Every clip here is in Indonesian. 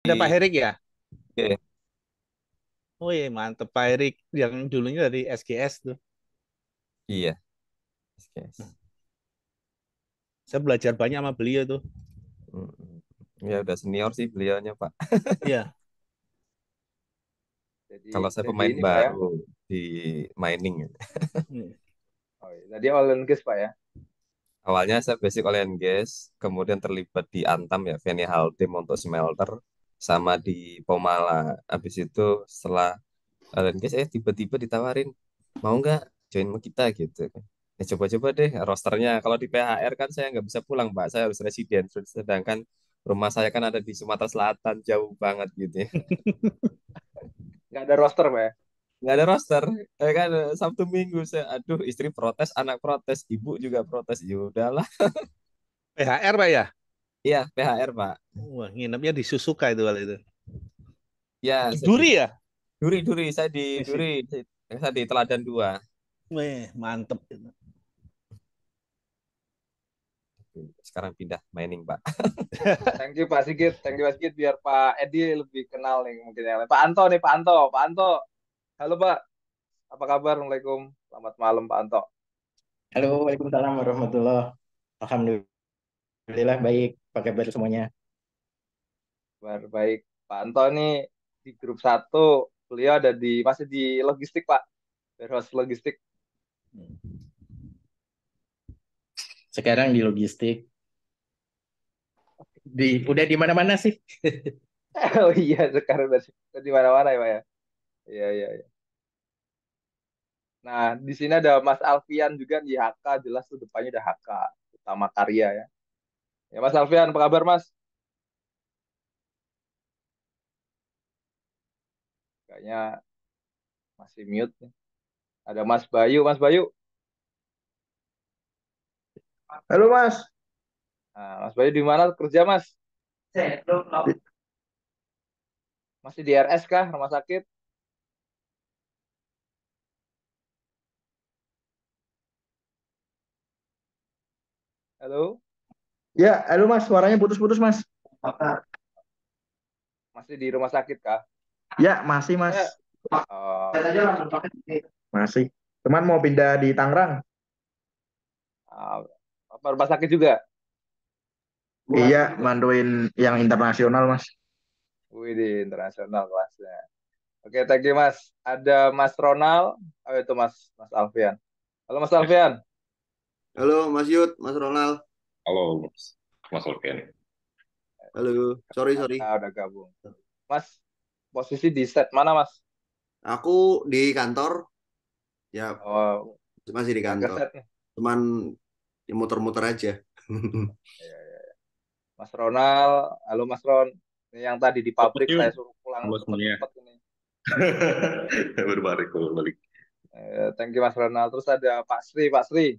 Ada Pak Herik ya? Oke, Oh iya, mantep Pak Herik yang dulunya dari SGS tuh. iya, yes. Saya belajar banyak sama beliau tuh. Mm. Ya udah senior sih beliaunya Pak. Iya. Kalau saya Jadi pemain ini Pak ya. baru di mining. Hmm. Oh, iya. Jadi all and gas Pak ya. Awalnya saya basic oil and gas, kemudian terlibat di Antam ya, Feni Haltim untuk smelter, sama di Pomala. Habis itu setelah oil and gas, tiba-tiba ditawarin, mau nggak join sama kita gitu. Ya coba-coba deh rosternya. Kalau di PHR kan saya nggak bisa pulang Pak, saya harus residen. Sedangkan rumah saya kan ada di Sumatera Selatan, jauh banget gitu ya. Nggak ada roster Pak ya. Nggak ada roster. Kan Sabtu Minggu saya, aduh istri protes, anak protes, ibu juga protes. Ya udahlah. PHR Pak ya? Iya, PHR Pak. Wah, nginepnya di Susuka itu kali itu. Ya, Di saya di Duri ya? Duri, saya di Di Duri, sini. saya di Teladan 2. Weh, mantep. Sekarang pindah mining Pak. Thank you Pak Sigit, thank you Pak Sigit biar Pak Edi lebih kenal nih mungkin yang lain. Pak Anto nih Pak Anto, Pak Anto. Halo Pak, apa kabar? Assalamualaikum. Selamat malam Pak Anto. Halo, Waalaikumsalam warahmatullahi. Alhamdulillah baik. Apa kabar semuanya? Kabar baik. Pak Anto nih di grup satu, beliau ada di masih di logistik Pak, warehouse logistik. Sekarang di logistik. Udah di mana-mana sih. Oh iya sekarang udah di mana-mana ya Pak ya. Iya iya iya. Nah di sini ada Mas Alfian juga di HK, jelas tuh depannya udah HK, utama karya ya. Ya Mas Alfian, apa kabar Mas? Kayaknya masih mute nih. Ada Mas Bayu, Mas Bayu. Halo Mas. Nah, Mas Bayu di mana kerja Mas? Masih di RS kah? Rumah sakit? Halo? Ya, halo Mas, suaranya putus-putus Mas. Masih di rumah sakit kah? Ya, masih Mas. Eh, oh, Masih. Teman mau pindah di Tangerang. ah, apa rumah sakit juga? Iya, manduin yang internasional Mas. Wih, di internasional kelasnya. Oke, thank you Mas. Ada Mas Ronald. Oh, itu Mas Alfian. Halo Mas Alfian. Halo Mas Yud, Mas Ronald. Halo, Mas Alfian. Halo, sorry. Udah gabung. Mas, posisi di set mana Mas? Aku di kantor, ya Oh, masih di jaga kantor. set nih. Cuman ya muter-muter aja. Iya, iya. Mas Ronald, halo Mas Ron. Ini yang tadi di pabrik Yun. saya suruh pulang Halo semuanya. cepet-cepet ini. Berbalik. Thank you Mas Ronald. Terus ada Pak Sri, Pak Sri.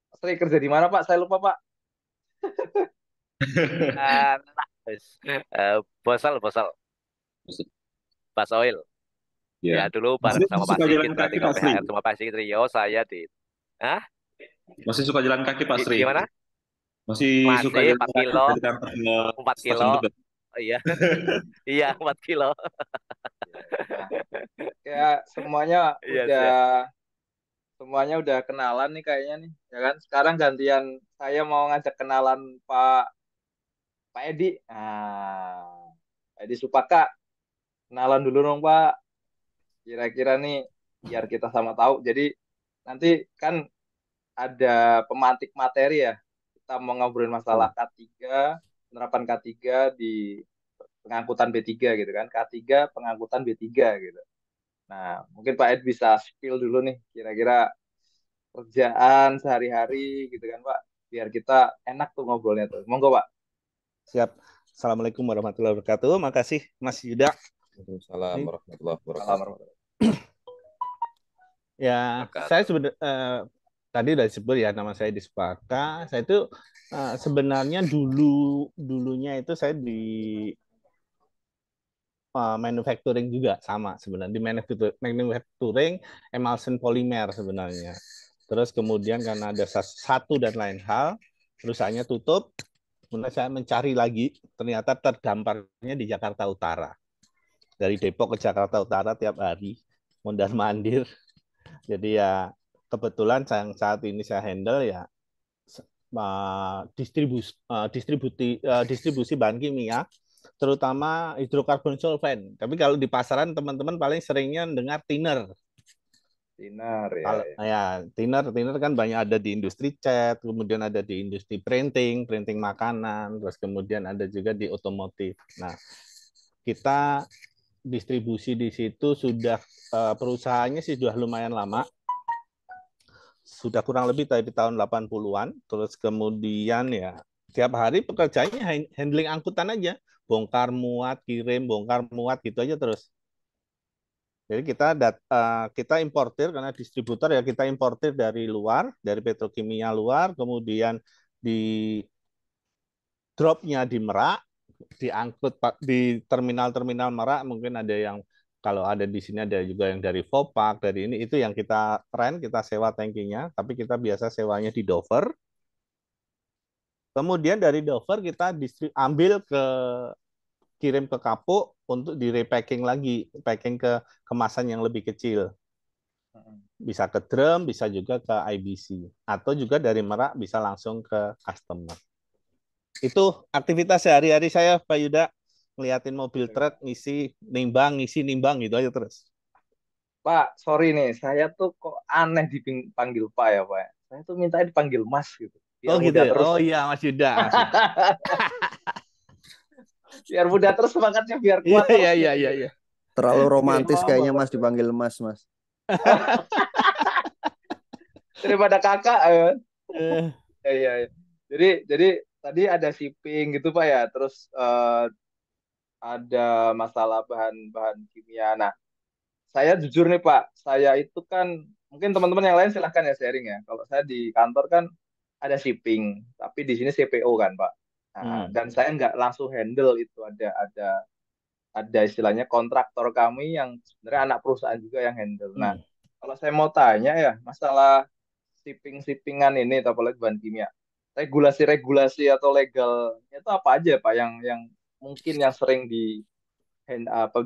Pak Sri kerja di mana Pak? Saya lupa Pak. Nah, bosal, Bas Oil. Ya Ya. dulu bareng Masih sama Pak suka Sigit, jalan berarti kaki kalau Pak Sri? PHR sama Pak Sigit Rio, saya di, ah, Masih suka jalan kaki Pak Sri? gimana? Masih suka Masih jalan 4 kaki kilo, dari kantor ke 4 kilo, stasiun Tebet? oh, iya, iya 4 kilo, Nah, kayak iya siap. semuanya udah kenalan nih kayaknya nih, ya kan? Sekarang gantian saya mau ngajak kenalan Pak Edi. Pak Edi Supaka, kenalan dulu dong Pak. Kira-kira nih biar kita sama tahu. Jadi nanti kan ada pemantik materi ya. Kita mau ngobrolin masalah K3, penerapan K3 di pengangkutan B3 gitu kan. K3 pengangkutan B3 gitu. Nah, mungkin Pak Ed bisa spill dulu nih kira-kira kerjaan sehari-hari gitu kan Pak. Biar kita enak tuh ngobrolnya tuh. Monggo Pak. Siap. Assalamualaikum warahmatullahi wabarakatuh. Makasih Mas Yuda. Waalaikumsalam Ini, warahmatullahi Salam wabarakatuh. warahmatullahi. ya, saya sebenarnya tadi udah disebut ya nama saya Dispaka. Saya itu sebenarnya dulunya itu saya di manufacturing juga sama sebenarnya di manufacturing emulsion polymer sebenarnya. Terus kemudian karena ada satu dan lain hal, perusahaannya tutup. Kemudian saya mencari lagi, ternyata terdamparnya di Jakarta Utara. Dari Depok ke Jakarta Utara tiap hari, mondar-mandir. Jadi ya kebetulan yang saat ini saya handle ya distribusi bahan kimia, terutama hidrokarbon solvent. Tapi kalau di pasaran teman-teman paling seringnya dengar thinner. Thinner ya. Kalau thinner kan banyak ada di industri cat, kemudian ada di industri printing makanan, terus kemudian ada juga di otomotif. Nah, kita distribusi di situ sudah perusahaannya sih sudah lumayan lama. Sudah kurang lebih dari tahun 80-an, terus kemudian ya tiap hari pekerjaannya handling angkutan aja, bongkar muat, kirim, bongkar muat gitu aja terus. Jadi kita importir karena distributor ya, kita importir dari luar, dari petrokimia luar, kemudian di dropnya di Merak, diangkut di terminal-terminal Merak, mungkin ada yang kalau ada di sini ada juga yang dari Vopak, dari ini itu yang kita rent, kita sewa tankinya, tapi kita biasa sewanya di Dover. Kemudian dari Dover kita ambil kirim ke Kapuk untuk di repacking lagi, packing ke kemasan yang lebih kecil. Bisa ke drum, bisa juga ke IBC. Atau juga dari Merak bisa langsung ke customer. Itu aktivitas sehari-hari saya, Pak Yuda. Ngeliatin mobil truk, ngisi nimbang gitu aja terus. Pak, sorry nih, saya tuh kok aneh dipanggil Pak ya, Pak. Saya tuh minta dipanggil Mas gitu. Biar gitu ya? Terus. Oh iya, Mas Yuda. Biar mudah terus semangatnya, biar kuat. Iya. Terlalu romantis kayaknya Mas dipanggil Mas. Daripada kakak. Iya. Jadi tadi ada shipping gitu Pak ya, terus ada masalah bahan-bahan kimia. Nah, saya jujur nih Pak, saya itu kan mungkin teman-teman yang lain silahkan ya sharing ya. Kalau saya di kantor kan ada shipping, tapi di sini CPO kan Pak. Nah, dan saya nggak langsung handle itu, ada istilahnya kontraktor kami yang sebenarnya anak perusahaan juga yang handle. Nah, kalau saya mau tanya ya masalah shippingan ini, apalagi bahan kimia, regulasi atau legalnya itu apa aja Pak yang mungkin yang sering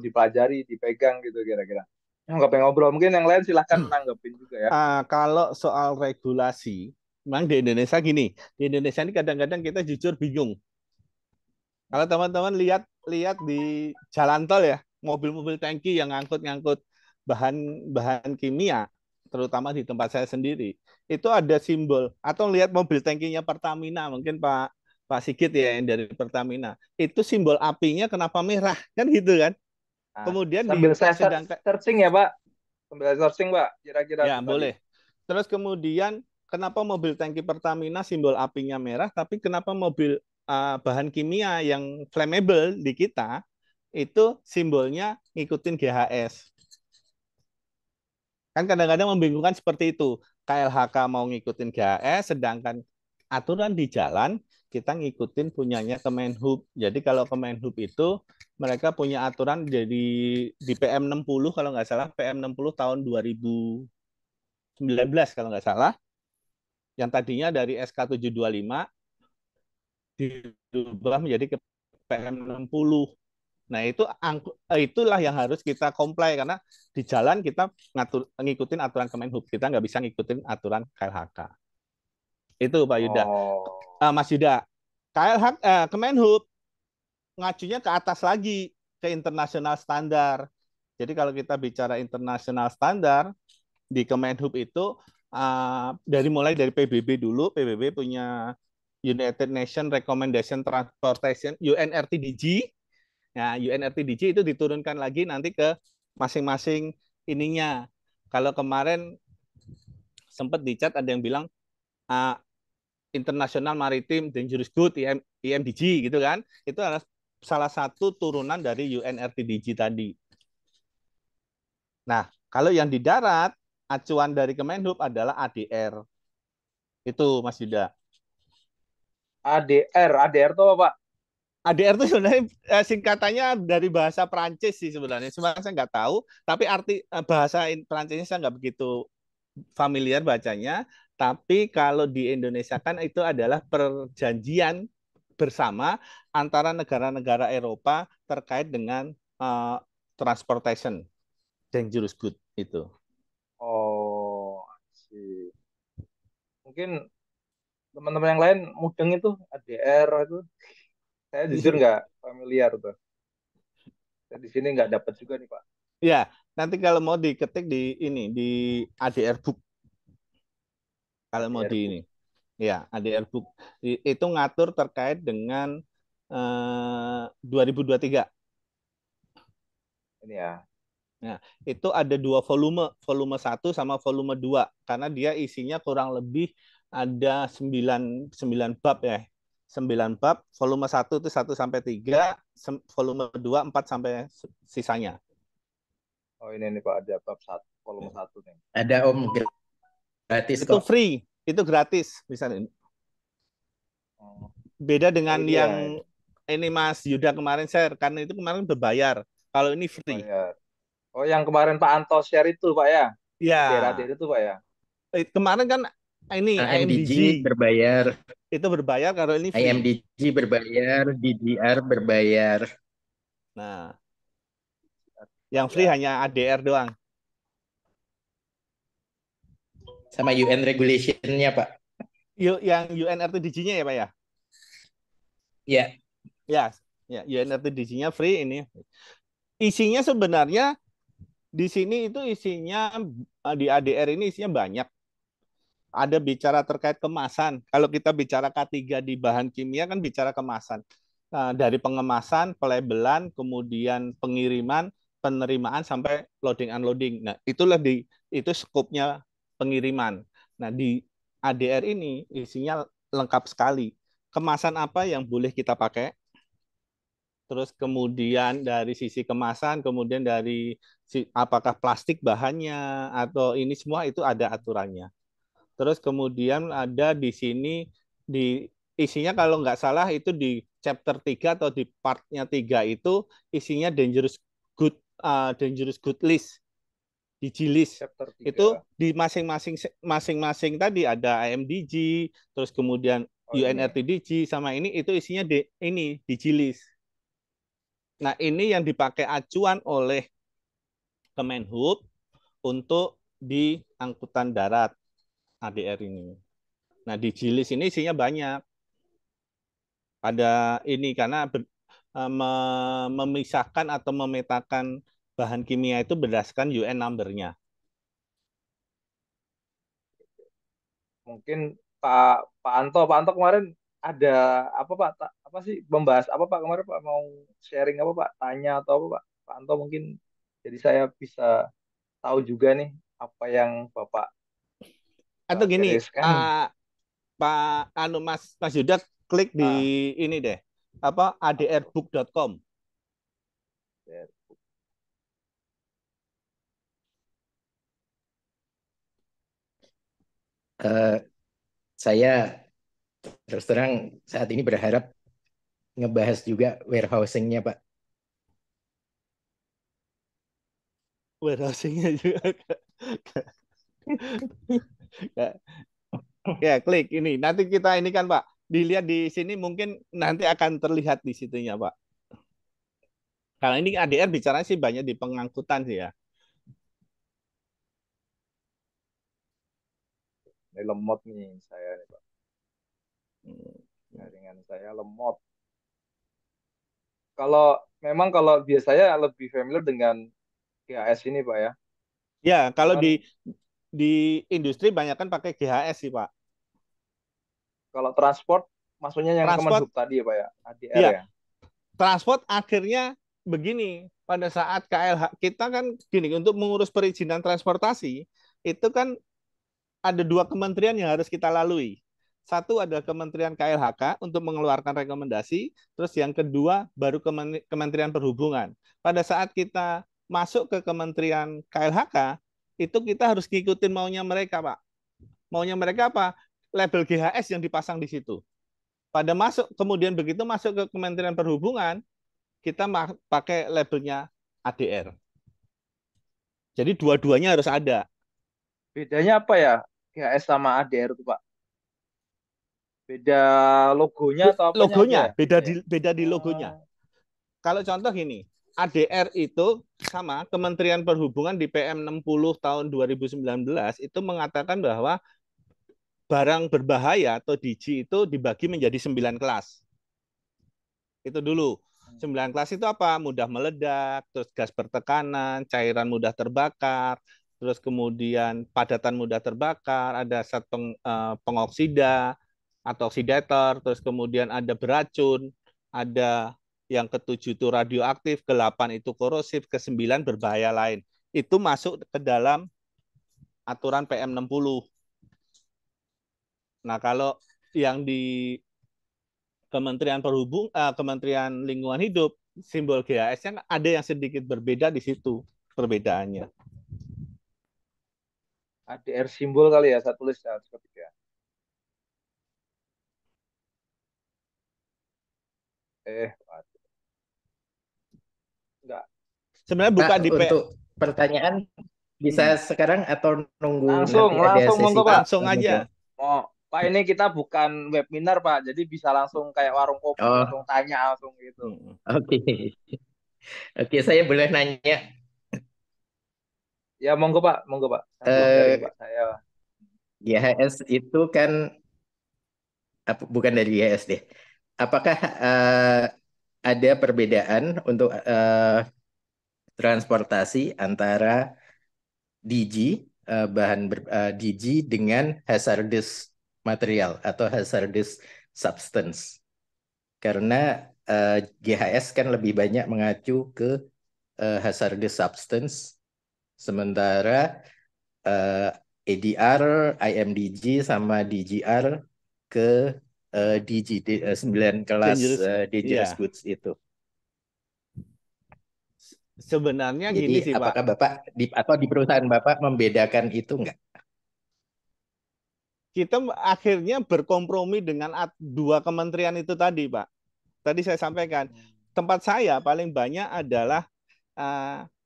dipelajari, dipegang gitu kira-kira. Nggak pengen ngobrol, mungkin yang lain silahkan nanggepin juga ya. Kalau soal regulasi, memang di Indonesia gini, di Indonesia ini kadang-kadang kita jujur bingung. Kalau teman-teman lihat di jalan tol ya, mobil-mobil tangki yang ngangkut bahan kimia, terutama di tempat saya sendiri, itu ada simbol, atau lihat mobil tangkinya Pertamina, mungkin Pak Sigit ya yang dari Pertamina, itu simbol apinya kenapa merah, kan gitu kan? Kemudian sambil saya searching ya Pak, sambil searching Pak, kira-kira. Ya boleh. Terus kemudian kenapa mobil tangki Pertamina simbol apinya merah, tapi kenapa mobil bahan kimia yang flammable di kita itu simbolnya ngikutin GHS. Kan kadang-kadang membingungkan seperti itu. KLHK mau ngikutin GHS, sedangkan aturan di jalan kita ngikutin punyanya Kemenhub. Jadi kalau Kemenhub itu mereka punya aturan jadi di PM 60 kalau nggak salah, PM 60 tahun 2019 kalau nggak salah. Yang tadinya dari SK 725 dirubah menjadi ke PM 60. Nah, itulah yang harus kita comply karena di jalan kita ngikutin aturan Kemenhub, kita nggak bisa ngikutin aturan KLHK. Itu Pak Yuda. Mas Yuda, Kemenhub ngacunya ke atas lagi, ke internasional standar. Jadi kalau kita bicara internasional standar di Kemenhub itu mulai dari PBB dulu, PBB punya United Nations Recommendation Transportation, UNRTDG. Nah, UNRTDG itu diturunkan lagi nanti ke masing-masing ininya. Kalau kemarin sempat dicat ada yang bilang International Maritime Dangerous Good, IMDG gitu kan. Itu adalah salah satu turunan dari UNRTDG tadi. Nah, kalau yang di darat, acuan dari Kemenhub adalah ADR. Itu Mas Yuda. ADR itu apa Pak? ADR itu sebenarnya singkatannya dari bahasa Perancis sih sebenarnya. Sebenarnya saya nggak tahu, tapi arti bahasa Perancisnya saya nggak begitu familiar bacanya. Tapi kalau di Indonesia kan itu adalah perjanjian bersama antara negara-negara Eropa terkait dengan transportation dangerous good itu. Oh, sih. Mungkin teman-teman yang lain mudeng itu ADR itu. Saya jujur nggak familiar tuh. Saya di sini nggak dapat juga nih Pak. Ya, nanti kalau mau diketik di ini di ADR book. Kalau mau ADR di book. ini. Ya, ADR book. Itu ngatur terkait dengan 2023. Ini ya. Nah, itu ada 2 volume, volume 1 sama volume 2, karena dia isinya kurang lebih ada 9 bab ya. 9 bab, volume 1 itu 1 sampai 3, volume 2 4 sampai sisanya. Oh ini nih Pak, ada bab 1, volume 1 nih. Ada Om, gratis Itu kok. free, itu gratis misalnya. Oh. Beda dengan ini yang ya. ini Mas Yuda kemarin share, karena itu kemarin berbayar. Kalau ini free. Bayar. Oh yang kemarin Pak Anto share itu Pak ya? Ya. ADR itu Pak ya? Kemarin kan ini AMDG IMDG berbayar, itu berbayar, kalau ini free. IMDG berbayar, DDR berbayar. Nah, yang free hanya ADR doang. Sama UN regulation-nya, Pak. Yang UNRTDG-nya ya, Pak ya? Ya. Ya, UNRTDG-nya free ini. Isinya sebenarnya di sini itu isinya di ADR ini isinya banyak. Ada bicara terkait kemasan. Kalau kita bicara K3 di bahan kimia kan bicara kemasan. Dari pengemasan, pelabelan, kemudian pengiriman, penerimaan sampai loading unloading. Nah, itu skopnya pengiriman. Nah, di ADR ini isinya lengkap sekali. Kemasan apa yang boleh kita pakai? Terus kemudian dari sisi kemasan, kemudian dari apakah plastik bahannya atau ini semua itu ada aturannya. Terus kemudian ada di sini di isinya kalau nggak salah itu di chapter 3 atau di partnya 3 itu isinya dangerous good list, DG list. Itu di masing-masing tadi ada IMDG, terus kemudian UNRTDG sama itu isinya ini DG list. Nah, ini yang dipakai acuan oleh Kemenhub untuk di angkutan darat ADR ini. Nah, di Jilis ini isinya banyak. Ada ini karena memisahkan atau memetakan bahan kimia itu berdasarkan UN number-nya. Mungkin Pak Anto kemarin ada apa Pak? Apa sih membahas apa Pak kemarin Pak, mau sharing apa Pak? Tanya atau apa Pak? Pak Anto mungkin jadi saya bisa tahu juga nih apa yang Bapak Atau gini, bereskan. Pak Mas Yuda klik di ini deh, apa adrbook.com. Saya terus terang saat ini berharap ngebahas juga warehousing-nya, Pak. Warehousing-nya juga. Ya, klik ini. Nanti kita ini kan, Pak. Dilihat di sini mungkin nanti akan terlihat di situnya, Pak. Kalau ini ADR bicara sih banyak di pengangkutan sih ya. Ini lemot nih saya nih Pak. Jaringan saya lemot. Kalau biasanya lebih familiar dengan GHS ini Pak ya. Ya, kalau di industri banyak kan pakai GHS sih Pak. Kalau transport maksudnya yang Kemenhub tadi ya Pak ya, ADR ya. Transport akhirnya begini, pada saat KLH kita kan gini, untuk mengurus perizinan transportasi itu kan ada 2 kementerian yang harus kita lalui. Satu adalah Kementerian KLHK untuk mengeluarkan rekomendasi, terus yang kedua baru Kementerian Perhubungan. Pada saat kita masuk ke Kementerian KLHK, itu kita harus ngikutin maunya mereka, Pak. Maunya mereka apa? Label GHS yang dipasang di situ. Kemudian begitu masuk ke Kementerian Perhubungan, kita pakai labelnya ADR. Jadi dua-duanya harus ada. Bedanya apa ya GHS sama ADR itu Pak? Beda logonya atau apanya aja Logonya, ya? beda di logonya. Oh, Kalau contoh gini, ADR itu sama Kementerian Perhubungan di PM 60 tahun 2019 itu mengatakan bahwa barang berbahaya atau DG itu dibagi menjadi 9 kelas. Itu dulu. 9 kelas itu apa? Mudah meledak, terus gas bertekanan, cairan mudah terbakar, terus kemudian padatan mudah terbakar, ada zat pengoksida atau oksidator, terus kemudian ada beracun, ada yang ketujuh itu radioaktif, ke-8 itu korosif, ke-9 berbahaya lain. Itu masuk ke dalam aturan PM 60. Nah, kalau yang di Kementerian Lingkungan Hidup, simbol GHS-nya ada yang sedikit berbeda di situ perbedaannya. ADR simbol kali ya, saya tulis ya, seperti ya. Waduh. Enggak. Sebenarnya Pak, buka di untuk pertanyaan bisa sekarang atau nunggu Langsung, nanti ada langsung sesi monggo Pak. langsung aja. Oh, Pak, ini kita bukan webinar Pak, jadi bisa langsung kayak warung kopi, Oh, langsung tanya langsung gitu. oke. Oke, saya boleh nanya. Ya monggo Pak, monggo Pak. Sambil sharing Pak saya. GHS itu kan bukan dari GHS deh. Apakah ada perbedaan untuk transportasi antara DG DG dengan hazardous material atau hazardous substance? Karena GHS kan lebih banyak mengacu ke hazardous substance, sementara ADR, IMDG sama DGR ke DG 9 kelas dangerous Iya. goods itu. Sebenarnya Jadi gini sih Pak. apakah Bapak di perusahaan Bapak membedakan itu enggak? Kita akhirnya berkompromi dengan dua kementerian itu tadi Pak. Tadi saya sampaikan, tempat saya paling banyak adalah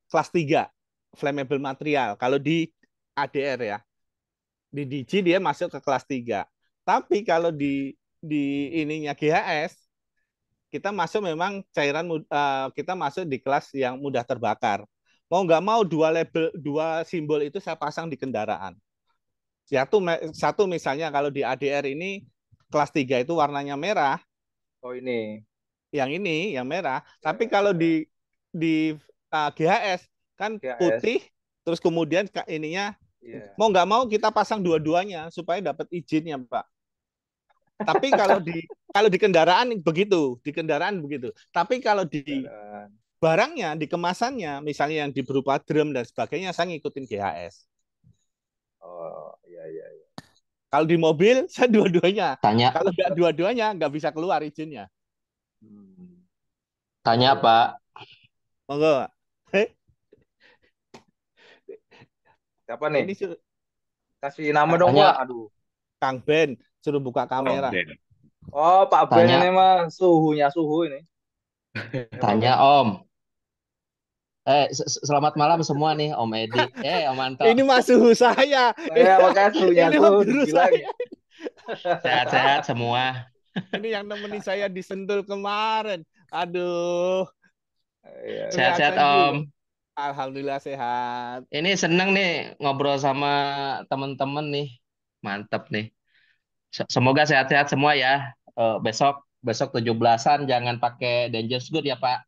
kelas 3, flammable material. Kalau di ADR ya. Di DG dia masuk ke kelas 3. Tapi kalau di ininya GHS, kita masuk memang cairan kita masuk di kelas yang mudah terbakar. Mau nggak mau dua simbol itu saya pasang di kendaraan. Satu misalnya kalau di ADR ini kelas 3 itu warnanya merah. Oh ini. Yang ini yang merah. Tapi kalau di GHS kan putih, terus kemudian ininya mau nggak mau kita pasang dua-duanya supaya dapat izinnya Pak. Tapi kalau di kendaraan begitu, Tapi kalau di barangnya, di kemasannya, misalnya yang berupa drum dan sebagainya, saya ngikutin GHS. Oh iya. Kalau di mobil, saya dua-duanya. Kalau nggak dua-duanya, nggak bisa keluar izinnya. Tanya Pak. Monggo. Siapa nih? Ini kasih nama dong Pak. Aduh. Kang Ben suruh buka kamera. Oh Pak Ben ini mah suhu ini. Tanya Om. Selamat malam semua nih Om Edi. Om Anto. Ini mah suhu saya. Saya pakai suhunya suhu saya. Sehat-sehat semua. Ini yang nemenin saya di Sentul kemarin. Aduh. Sehat-sehat Om. Alhamdulillah sehat. Ini seneng nih ngobrol sama teman-teman nih. Mantap nih. Semoga sehat-sehat semua ya. Besok 17-an jangan pakai dangerous good ya Pak.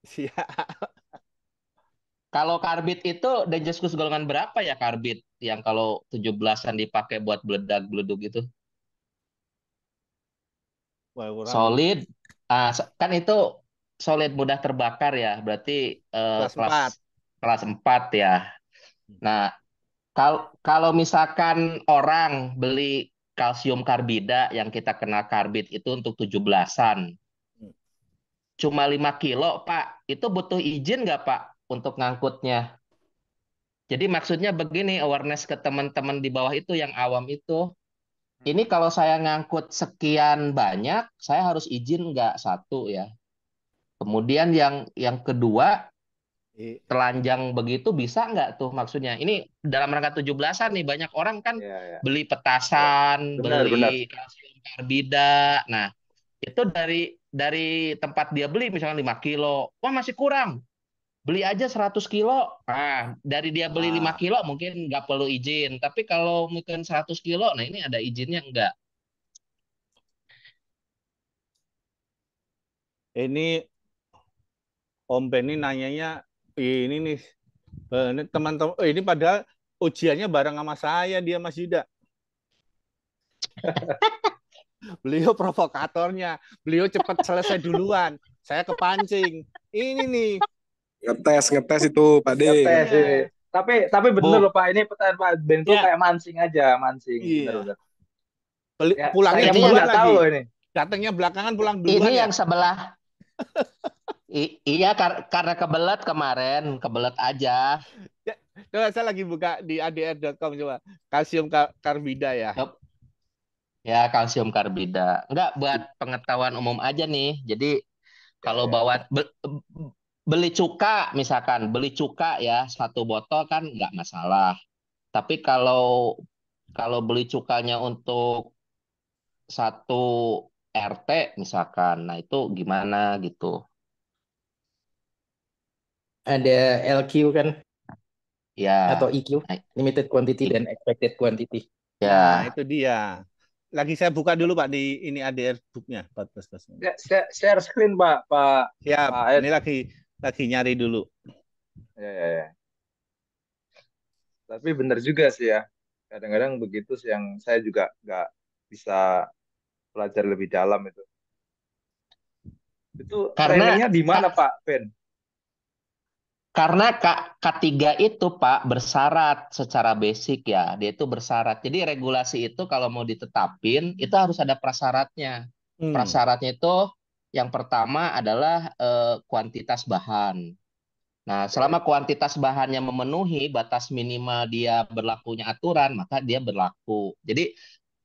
Siap. Kalau karbit itu dangerous good golongan berapa ya karbit yang kalau 17-an dipakai buat beledak-beleduk itu? Solid. Kan itu solid mudah terbakar ya. Berarti kelas 4 ya. Nah, kalau misalkan orang beli kalsium karbida yang kita kenal karbit itu untuk 17-an. Cuma 5 kilo, Pak. Itu butuh izin nggak, Pak, untuk ngangkutnya? Jadi maksudnya begini, awareness ke teman-teman di bawah itu yang awam itu. Ini kalau saya ngangkut sekian banyak, saya harus izin nggak? Satu ya. Kemudian yang kedua, telanjang begitu bisa nggak tuh maksudnya? Ini dalam rangka 17-an nih, banyak orang kan beli petasan, beli kalsium karbida. Nah, itu dari tempat dia beli misalnya 5 kilo. Wah, masih kurang. Beli aja 100 kilo. Nah, dari dia beli 5 Ah, kilo mungkin nggak perlu izin. Tapi kalau mungkin 100 kilo, nah ini ada izinnya enggak. ini Om Benny nanyanya ini nih, ini teman-teman, ini padahal ujiannya bareng sama saya dia Mas Yuda. Beliau provokatornya, beliau cepat selesai duluan. Saya kepancing. Ini nih. Ngetes itu Pak D. Ngetes Iya. ini. Tapi bener Bu, loh Pak, ini pertanyaan Pak Ben tuh Ya, kayak mancing aja, mancing. iya. Bener-bener. Ya, Pulangnya saya ini pun yang duluan nggak tahu lagi. loh ini. Datangnya belakangan, pulang ini duluan ya. yang sebelah. Iya, karena kebelet kemarin, kebelet aja. Ya, coba saya lagi buka di adr.com coba. Kalsium karbida ya. Yup. Ya, kalsium karbida. Enggak, buat pengetahuan umum aja nih. Jadi kalau bawa beli cuka, misalkan beli cuka ya 1 botol kan nggak masalah. Tapi kalau beli cukanya untuk 1 RT misalkan, nah itu gimana gitu? Ada LQ kan Ya, atau EQ, nah, limited quantity dan expected quantity. Nah, ya. itu dia. Lagi saya buka dulu Pak di ini ADR booknya 14. Share screen Pak, Siap. Pak Ed. Ini lagi nyari dulu. Ya. Tapi bener juga sih ya. Kadang-kadang begitu sih yang saya juga nggak bisa belajar lebih dalam itu. Itu Karena trainingnya di mana Pak Ben? Karena K3 itu Pak bersyarat secara basic ya, dia itu bersyarat. Jadi regulasi itu kalau mau ditetapin itu harus ada prasyaratnya. Prasyaratnya itu yang pertama adalah kuantitas bahan. Nah, selama kuantitas bahannya memenuhi batas minimal dia berlakunya aturan, maka dia berlaku. Jadi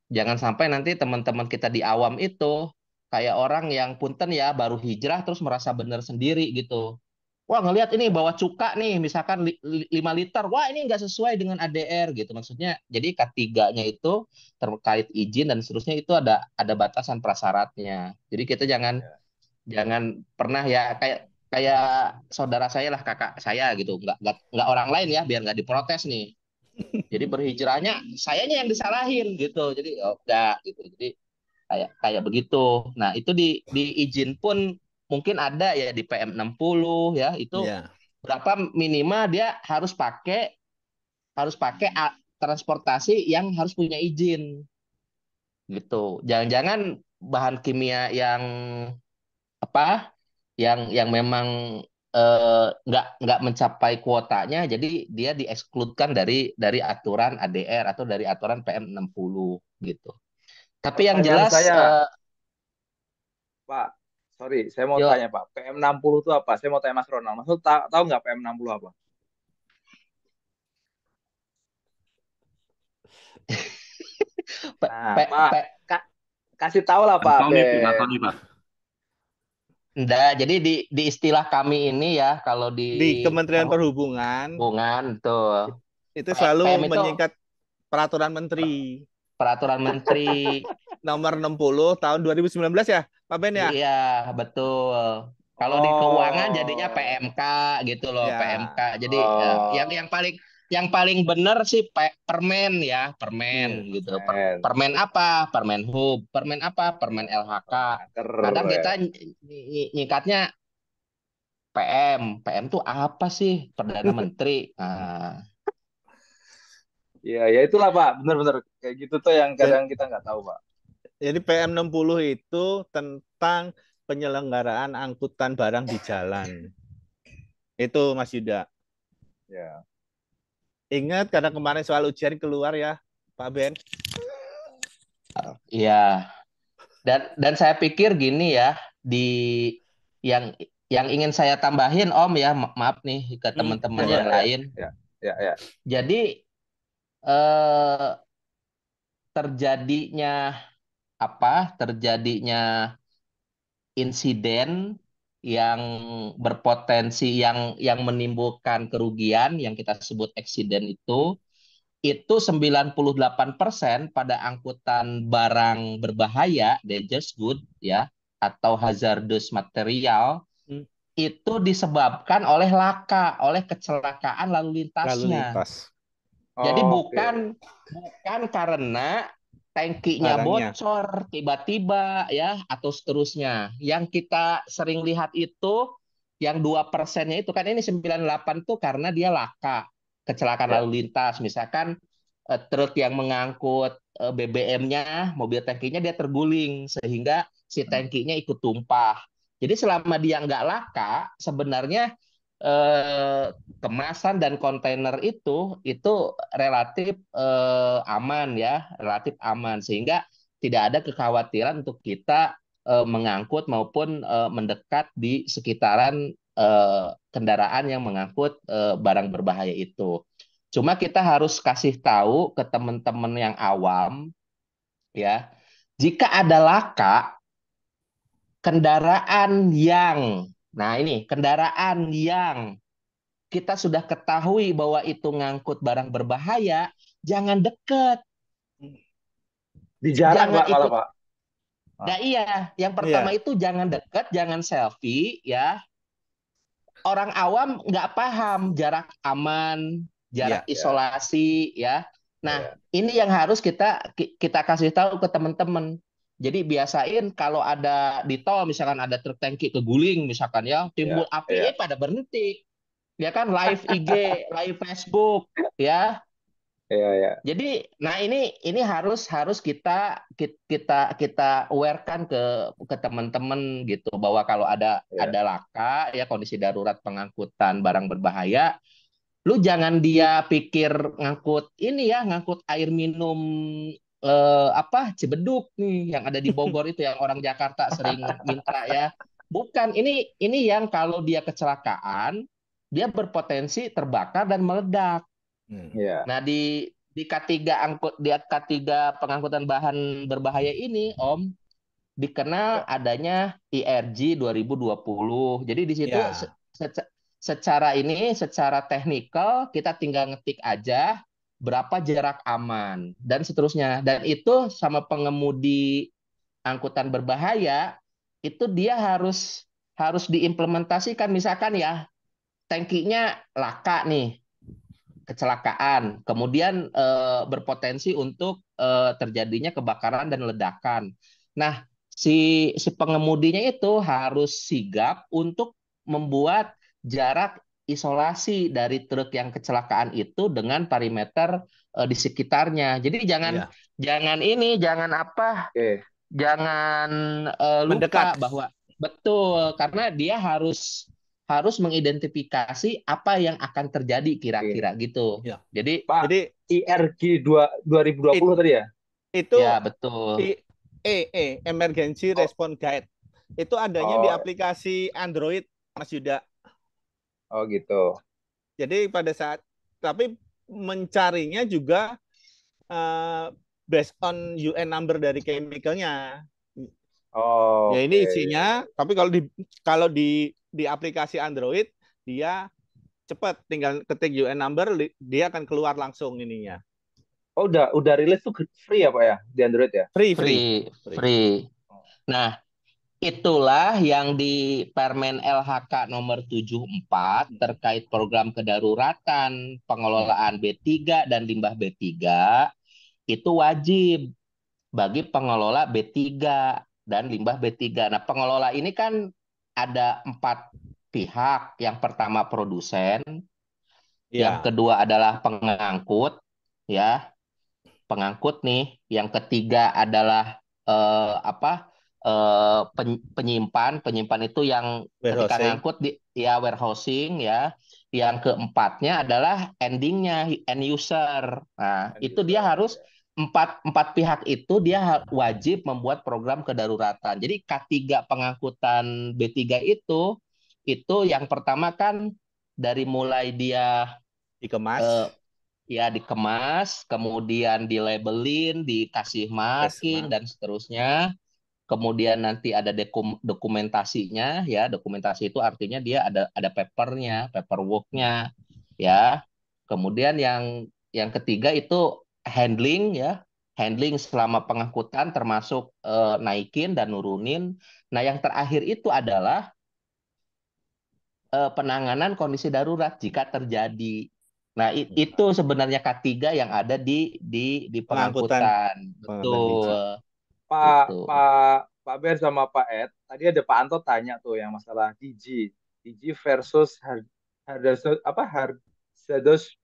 jangan sampai nanti teman-teman kita di awam itu kayak orang yang punten ya baru hijrah terus merasa benar sendiri gitu. Wah, ngelihat ini bawa cuka nih, misalkan 5 liter. Wah, ini nggak sesuai dengan ADR gitu. Maksudnya, jadi K3-nya itu terkait izin dan seterusnya itu ada batasan prasyaratnya. Jadi kita jangan jangan pernah ya kayak kayak saudara saya lah, kakak saya gitu. Nggak orang lain ya, biar nggak diprotes nih. Jadi berhijrahnya sayanya yang disalahin gitu. Jadi oh, enggak gitu. Jadi kayak begitu. Nah, itu di izin pun mungkin ada ya di PM60 ya, itu Iya. berapa minimal dia harus pakai transportasi yang harus punya izin gitu. Jangan-jangan bahan kimia yang apa yang memang nggak mencapai kuotanya, jadi dia diekskludkan dari aturan ADR atau dari aturan PM60 gitu. Tapi yang Pertanyaan jelas saya, Pak, sorry, saya mau yuk, tanya Pak, PM60 itu apa? Saya mau tanya Mas Ronald. Mas tahu nggak PM60 apa? Nah, Pak, kasih tahu lah Pak Nggak tahu Ben. nih Pak. enggak, jadi di istilah kami ini ya, kalau Di Kementerian Perhubungan perhubungan tuh itu selalu PM itu menyingkat peraturan menteri peraturan menteri. nomor 60 tahun 2019 ya, Pak Ben ya? Iya, betul. Kalau di keuangan jadinya PMK gitu loh, Ya. PMK. Jadi yang paling benar sih permen ya, permen gitu. Permen apa? Permen hub. Permen apa? Permen LHK. Kadang kita nyingkatnya PM. PM tuh apa sih? Perdana Menteri. Nah, Iya, ya itulah Pak, benar-benar kayak gitu tuh yang kadang kita nggak tahu Pak. Jadi PM60 itu tentang penyelenggaraan angkutan barang di jalan. Itu Mas Yuda. Ya. Ingat karena kemarin soal ujian keluar ya, Pak Ben. iya. Dan saya pikir gini ya, yang ingin saya tambahin Om ya, maaf nih ke teman-teman yang lain. Ya. Jadi terjadinya insiden yang berpotensi yang menimbulkan kerugian yang kita sebut eksiden itu itu 98% pada angkutan barang berbahaya, dangerous good ya, atau hazardous material Hmm. itu disebabkan oleh laka, oleh kecelakaan lalu Lalu lintasnya. lintas Jadi Oke. bukan karena tangkinya barangnya. bocor tiba-tiba ya atau seterusnya. Yang kita sering lihat itu yang 2%-nya itu kan ini 98 tuh karena dia laka, kecelakaan Ya. lalu lintas. Misalkan truk yang mengangkut BBM-nya, mobil tangkinya dia terguling sehingga si tangkinya ikut tumpah. Jadi selama dia nggak laka, sebenarnya kemasan dan kontainer itu relatif aman ya, relatif aman sehingga tidak ada kekhawatiran untuk kita mengangkut maupun mendekat di sekitaran kendaraan yang mengangkut barang berbahaya itu. Cuma kita harus kasih tahu ke teman-teman yang awam ya, jika ada laka kendaraan yang kita sudah ketahui bahwa itu ngangkut barang berbahaya, jangan deket, Dijarang jangan Pak malah ikut. Pak. Nah iya, yang pertama Iya. itu jangan deket, jangan selfie ya. Orang awam nggak paham jarak aman, jarak Iya. isolasi ya. Nah, Ya. ini yang harus kita kasih tahu ke teman-teman. Jadi biasain kalau ada di tol misalkan ada truk tangki keguling misalkan ya, timbul Ya. api Ya. pada berhenti. Ya kan live IG, live Facebook ya. Ya. Ya. Jadi, nah ini harus kita awarekan ke teman-teman gitu bahwa kalau ada Ya. laka ya kondisi darurat pengangkutan barang berbahaya, lu jangan dia pikir ngangkut ini ya, ngangkut air minum Cibeduk nih yang ada di Bogor itu yang orang Jakarta sering minta ya. Bukan, ini yang kalau dia kecelakaan, dia berpotensi terbakar dan meledak. Ya. Nah, di K3 pengangkutan bahan berbahaya ini, Om, dikenal adanya IRG 2020. Jadi di situ Ya. secara teknikal kita tinggal ngetik aja berapa jarak aman dan seterusnya. Dan itu sama pengemudi angkutan berbahaya itu dia harus diimplementasikan misalkan ya tangkinya laka nih kecelakaan, kemudian berpotensi untuk terjadinya kebakaran dan ledakan. Nah, si pengemudinya itu harus sigap untuk membuat jarak isolasi dari truk yang kecelakaan itu dengan perimeter di sekitarnya. Jadi Iya. Oke. jangan lupa Mendekat. bahwa betul karena dia harus mengidentifikasi apa yang akan terjadi kira-kira gitu. Ya. Jadi Pak, Jadi IRG 2020 tadi ya? itu ya betul. Emergency Response Guide. Itu adanya di Oh. aplikasi Android, Mas Yuda. Oh gitu. Jadi tapi mencarinya juga based on UN number dari chemicalnya. Oh, Ya ini oke. isinya, tapi kalau di aplikasi Android dia cepat, tinggal ketik UN number dia akan keluar langsung ininya. Oh, udah rilis tuh free ya Pak ya di Android ya? Free. Nah, itulah yang di Permen LHK nomor 74 terkait program kedaruratan pengelolaan B3 dan limbah B3 itu wajib bagi pengelola B3 dan limbah B3. Nah, pengelola ini kan ada 4 pihak. Yang pertama produsen, yang kedua adalah pengangkut, ya. Pengangkut nih. Yang ketiga adalah penyimpan. Penyimpan itu yang ketika ngangkut warehousing ya. Yang keempatnya adalah endingnya end user. Nah, itu dia harus empat pihak itu dia wajib membuat program kedaruratan. Jadi K3 pengangkutan B3 itu yang pertama kan dari mulai dia dikemas, kemudian dilabelin, dikasih marking dan seterusnya. Kemudian nanti ada dokumentasinya ya. Dokumentasi itu artinya dia ada papernya, paperworknya ya. Kemudian yang yang ketiga itu handling ya, handling selama pengangkutan termasuk naikin dan nurunin. Nah, yang terakhir itu adalah penanganan kondisi darurat jika terjadi. Nah, itu sebenarnya K3 yang ada di Pengangkutan pengangkutan. biji. Betul. Pak Gitu. Pak Ber sama Pak Ed, tadi ada Pak Anto tanya tuh yang masalah DG versus hazardous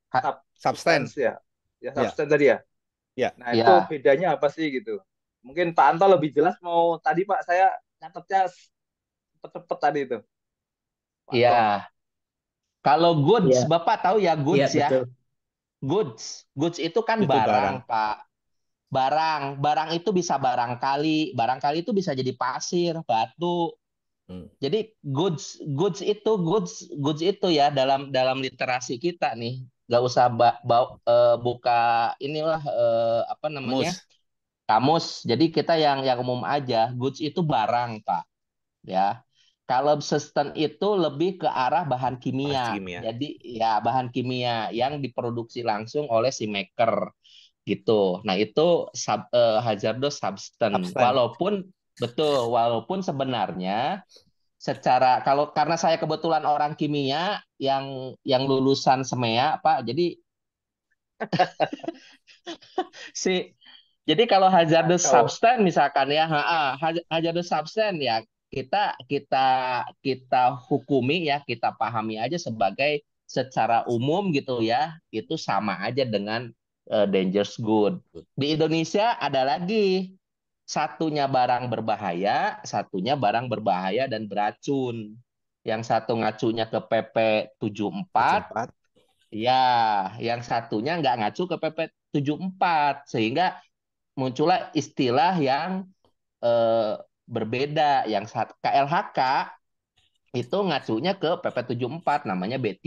Substance. substance ya, Ya. substance tadi ya. Ya. Nah itu Ya. bedanya apa sih gitu? Mungkin Pak Anto lebih jelas. Mau tadi Pak saya nyatetnya cepet-cepet tadi itu. Pak Anto. Iya. Kalau goods, Iya. Bapak tahu ya Iya, goods ya. betul. Goods itu kan Itu barang. barang, Pak. Barang itu bisa barangkali itu bisa jadi pasir, batu. Jadi goods itu ya dalam literasi kita nih, nggak usah buka inilah apa namanya kamus. Jadi kita yang umum aja. Goods itu barang, Pak. Ya. Kalau substance itu lebih ke arah bahan kimia. Jadi ya bahan kimia yang diproduksi langsung oleh si maker gitu. Nah, itu hazardous substance. Walaupun sebenarnya secara karena saya kebetulan orang kimia yang lulusan SMEA, Pak. Jadi jadi kalau hazardous substance misalkan ya, hazardous substance ya kita hukumi ya, kita pahami aja sebagai secara umum gitu ya, itu sama aja dengan dangerous good. Di Indonesia ada lagi, satunya barang berbahaya, satunya barang berbahaya dan beracun. Yang satu ngacunya ke PP 74, ya, yang satunya nggak ngacu ke PP 74, sehingga muncullah istilah yang berbeda. Yang KLHK itu ngacunya ke PP 74, namanya B3.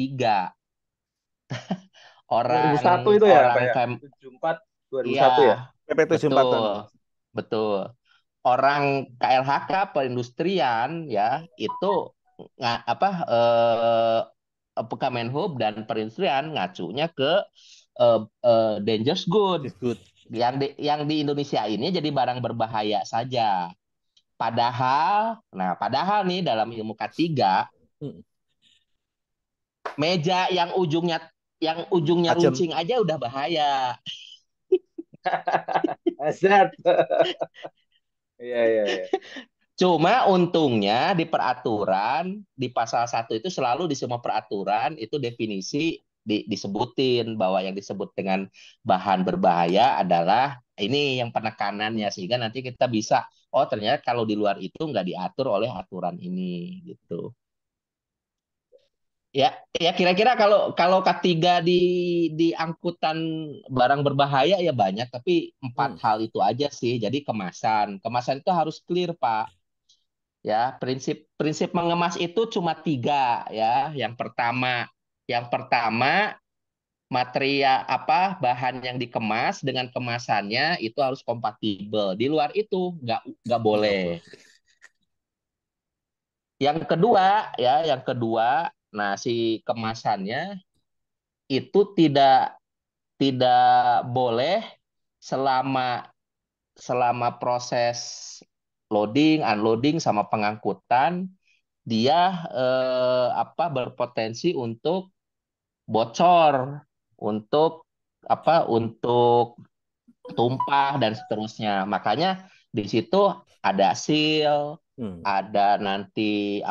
Orang 2001 itu ya, orang Pak ya? 74 2001 ya? PP 74. Betul. Orang KLHK perindustrian ya itu Kemenhub dan perindustrian ngacunya ke dangerous good. Yang di Indonesia ini jadi barang berbahaya saja. Padahal nih dalam ilmu K3, meja yang ujungnya runcing aja udah bahaya. Hazard. Iya. Cuma untungnya di peraturan, di pasal 1 itu selalu di semua peraturan itu definisi disebutin bahwa yang disebut dengan bahan berbahaya adalah ini yang penekanannya, sehingga nanti kita bisa, oh ternyata kalau di luar itu nggak diatur oleh aturan ini gitu. Ya kira-kira kalau K3 di angkutan barang berbahaya ya banyak, tapi 4 hal itu aja sih. Jadi kemasan itu harus clear, Pak. Ya, prinsip mengemas itu cuma 3 ya. Yang pertama material bahan yang dikemas dengan kemasannya itu harus kompatibel. Di luar itu nggak boleh. Yang kedua, nah si kemasannya itu tidak boleh selama proses loading, unloading sama pengangkutan dia berpotensi untuk bocor, untuk tumpah dan seterusnya. Makanya di situ ada seal, ada nanti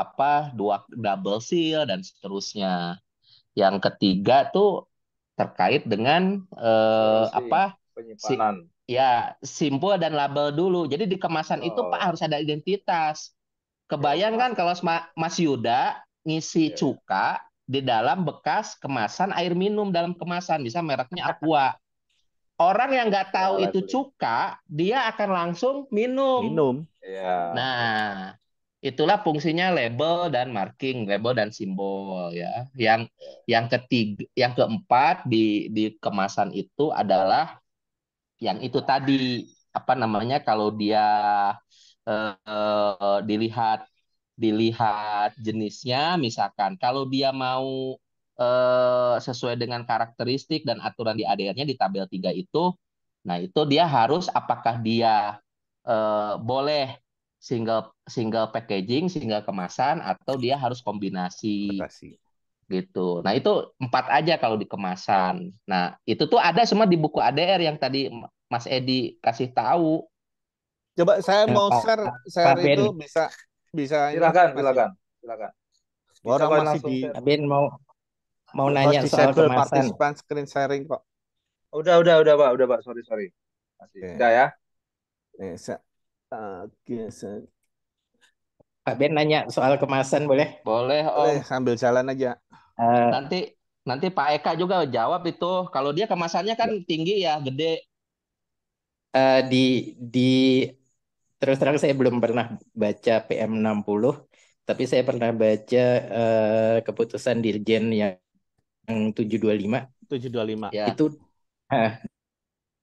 double seal dan seterusnya. Yang ketiga tuh terkait dengan penyimpanan. simbol dan label dulu. Jadi di kemasan itu Pak harus ada identitas. Kebayang kan kalau Mas Yuda ngisi cuka di dalam bekas kemasan air minum dalam kemasan, bisa mereknya Aqua. Orang yang nggak tahu itu cuka, dia akan langsung minum. Nah, itulah fungsinya label dan marking, label dan simbol ya. Yang keempat di kemasan itu adalah yang itu tadi kalau dia dilihat jenisnya, misalkan kalau dia mau sesuai dengan karakteristik dan aturan di ADR-nya di tabel 3 itu. Nah, itu dia harus apakah dia boleh single packaging, single kemasan, atau dia harus kombinasi gitu. Nah, itu 4 aja kalau di kemasan. Nah, itu tuh ada semua di buku ADR yang tadi Mas Edi kasih tahu. Coba saya mau share Ben. itu bisa ini Silakan, masih. silakan. Bisa Orang kok masih langsung di share. Pak Ben mau harus nanya soal disable kemasan. participant screen sharing kok. Udah Pak, sorry. Masih. Oke. Udah ya. Pak Ben nanya soal kemasan boleh? Boleh, Om. Boleh sambil jalan aja. Nanti Pak Eka juga jawab itu. Kalau dia kemasannya kan tinggi ya, gede. Terus terang saya belum pernah baca PM60, tapi saya pernah baca keputusan Dirjen yang 725. 725. Ya. Itu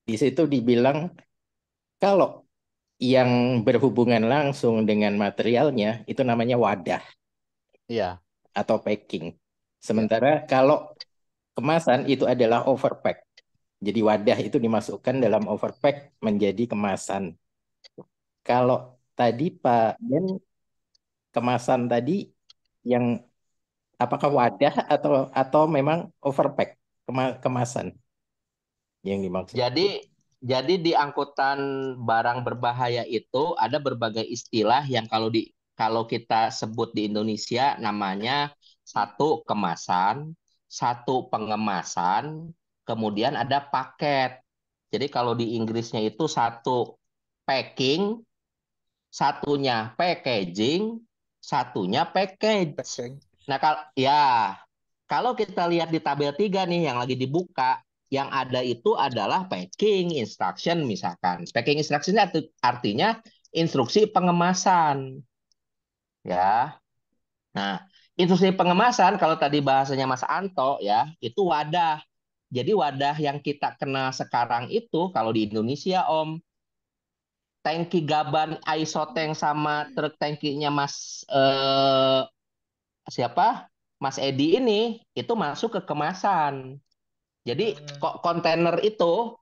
di situ dibilang kalau yang berhubungan langsung dengan materialnya itu namanya wadah. Iya. Atau packing. Sementara kalau kemasan itu adalah overpack. Jadi wadah itu dimasukkan dalam overpack menjadi kemasan. Kalau tadi Pak Ben kemasan tadi yang apakah wadah atau memang overpack kemasan yang dimaksud? Jadi di angkutan barang berbahaya itu ada berbagai istilah yang kalau kita sebut di Indonesia namanya satu kemasan, satu pengemasan, kemudian ada paket. Jadi kalau di Inggrisnya itu satu packing, satunya packaging, satunya package. Nah, kalau kita lihat di tabel 3 nih yang lagi dibuka, yang ada itu adalah packing instruction misalkan. Packing instruction artinya instruksi pengemasan. Ya. Nah, instruksi pengemasan kalau tadi bahasanya Mas Anto ya, itu wadah. Jadi wadah yang kita kenal sekarang itu kalau di Indonesia Om, tangki gaban isotank sama truk tangkinya Mas Edi ini itu masuk ke kemasan. Jadi kok kontainer itu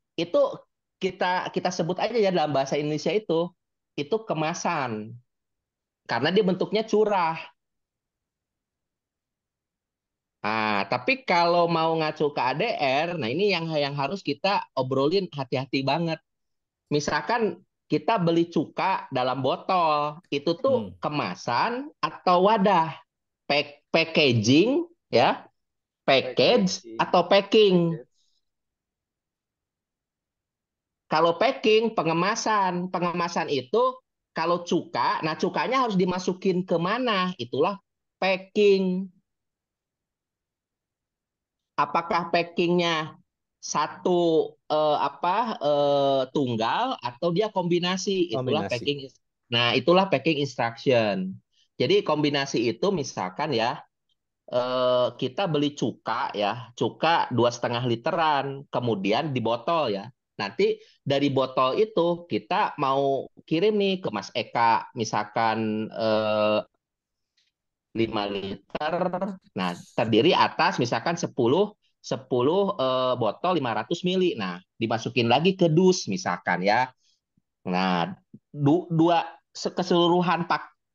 kita sebut aja ya dalam bahasa Indonesia itu kemasan. Karena dia bentuknya curah. Nah, tapi kalau mau ngacu ke ADR, nah ini yang harus kita obrolin hati-hati banget. Misalkan kita beli cuka dalam botol, itu tuh kemasan atau wadah, packaging ya, package atau packing. Kalau packing pengemasan itu kalau cuka, nah cukanya harus dimasukin ke mana? Itulah packing. Apakah packingnya satu tunggal atau dia kombinasi? Itulah packing. Nah, itulah packing instruction. Jadi kombinasi itu misalkan ya kita beli cuka 2,5 literan, kemudian di botol ya. Nanti dari botol itu kita mau kirim nih ke Mas Eka, misalkan 5 liter. Nah, terdiri atas misalkan 10 botol 500 mili. Nah, dimasukin lagi ke dus misalkan ya. Nah,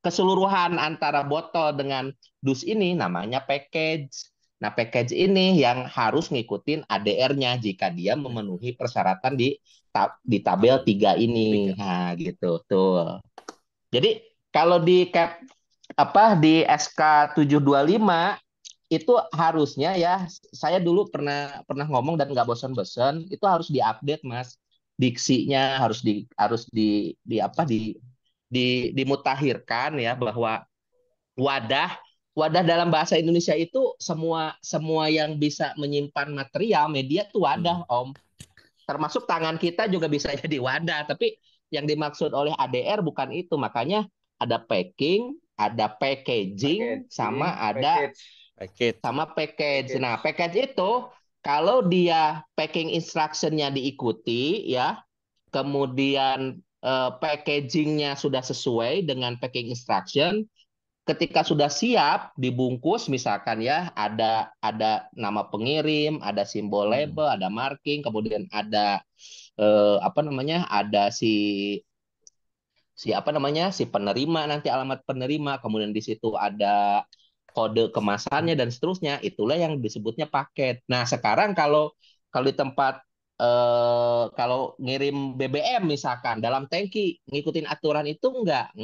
keseluruhan antara botol dengan dus ini namanya package. Nah, package ini yang harus ngikutin ADR-nya jika dia memenuhi persyaratan di tabel 3 ini. Nah, gitu tuh. Jadi kalau di SK 725 itu harusnya ya, saya dulu pernah ngomong dan nggak bosan-bosan, itu harus diupdate Mas. Diksinya dimutakhirkan ya, bahwa wadah dalam bahasa Indonesia itu semua yang bisa menyimpan material media itu wadah Om. Termasuk tangan kita juga bisa jadi wadah, tapi yang dimaksud oleh ADR bukan itu. Makanya ada packing, ada packaging, sama ada package. Nah, package itu kalau dia packing instruction-nya diikuti ya, kemudian packaging-nya sudah sesuai dengan packing instruction, ketika sudah siap dibungkus misalkan ya ada nama pengirim, ada simbol label, ada marking, kemudian ada apa namanya? Ada si penerima, nanti alamat penerima, kemudian di situ ada kode kemasannya dan seterusnya, itulah yang disebutnya paket. Nah, sekarang kalau kalau di tempat kalau ngirim BBM misalkan dalam tangki ngikutin aturan itu enggak.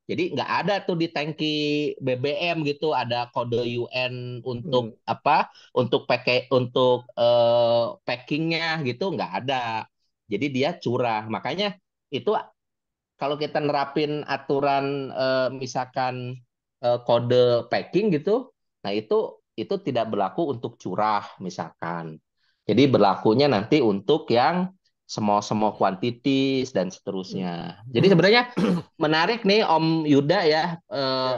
Jadi nggak ada tuh di tangki BBM gitu ada kode UN untuk apa? Untuk pakai untuk packingnya gitu nggak ada. Jadi dia curah. Makanya itu kalau kita nerapin aturan misalkan kode packing gitu, nah itu tidak berlaku untuk curah misalkan. Jadi berlakunya nanti untuk yang semua quantities dan seterusnya. Jadi sebenarnya menarik nih Om Yuda ya,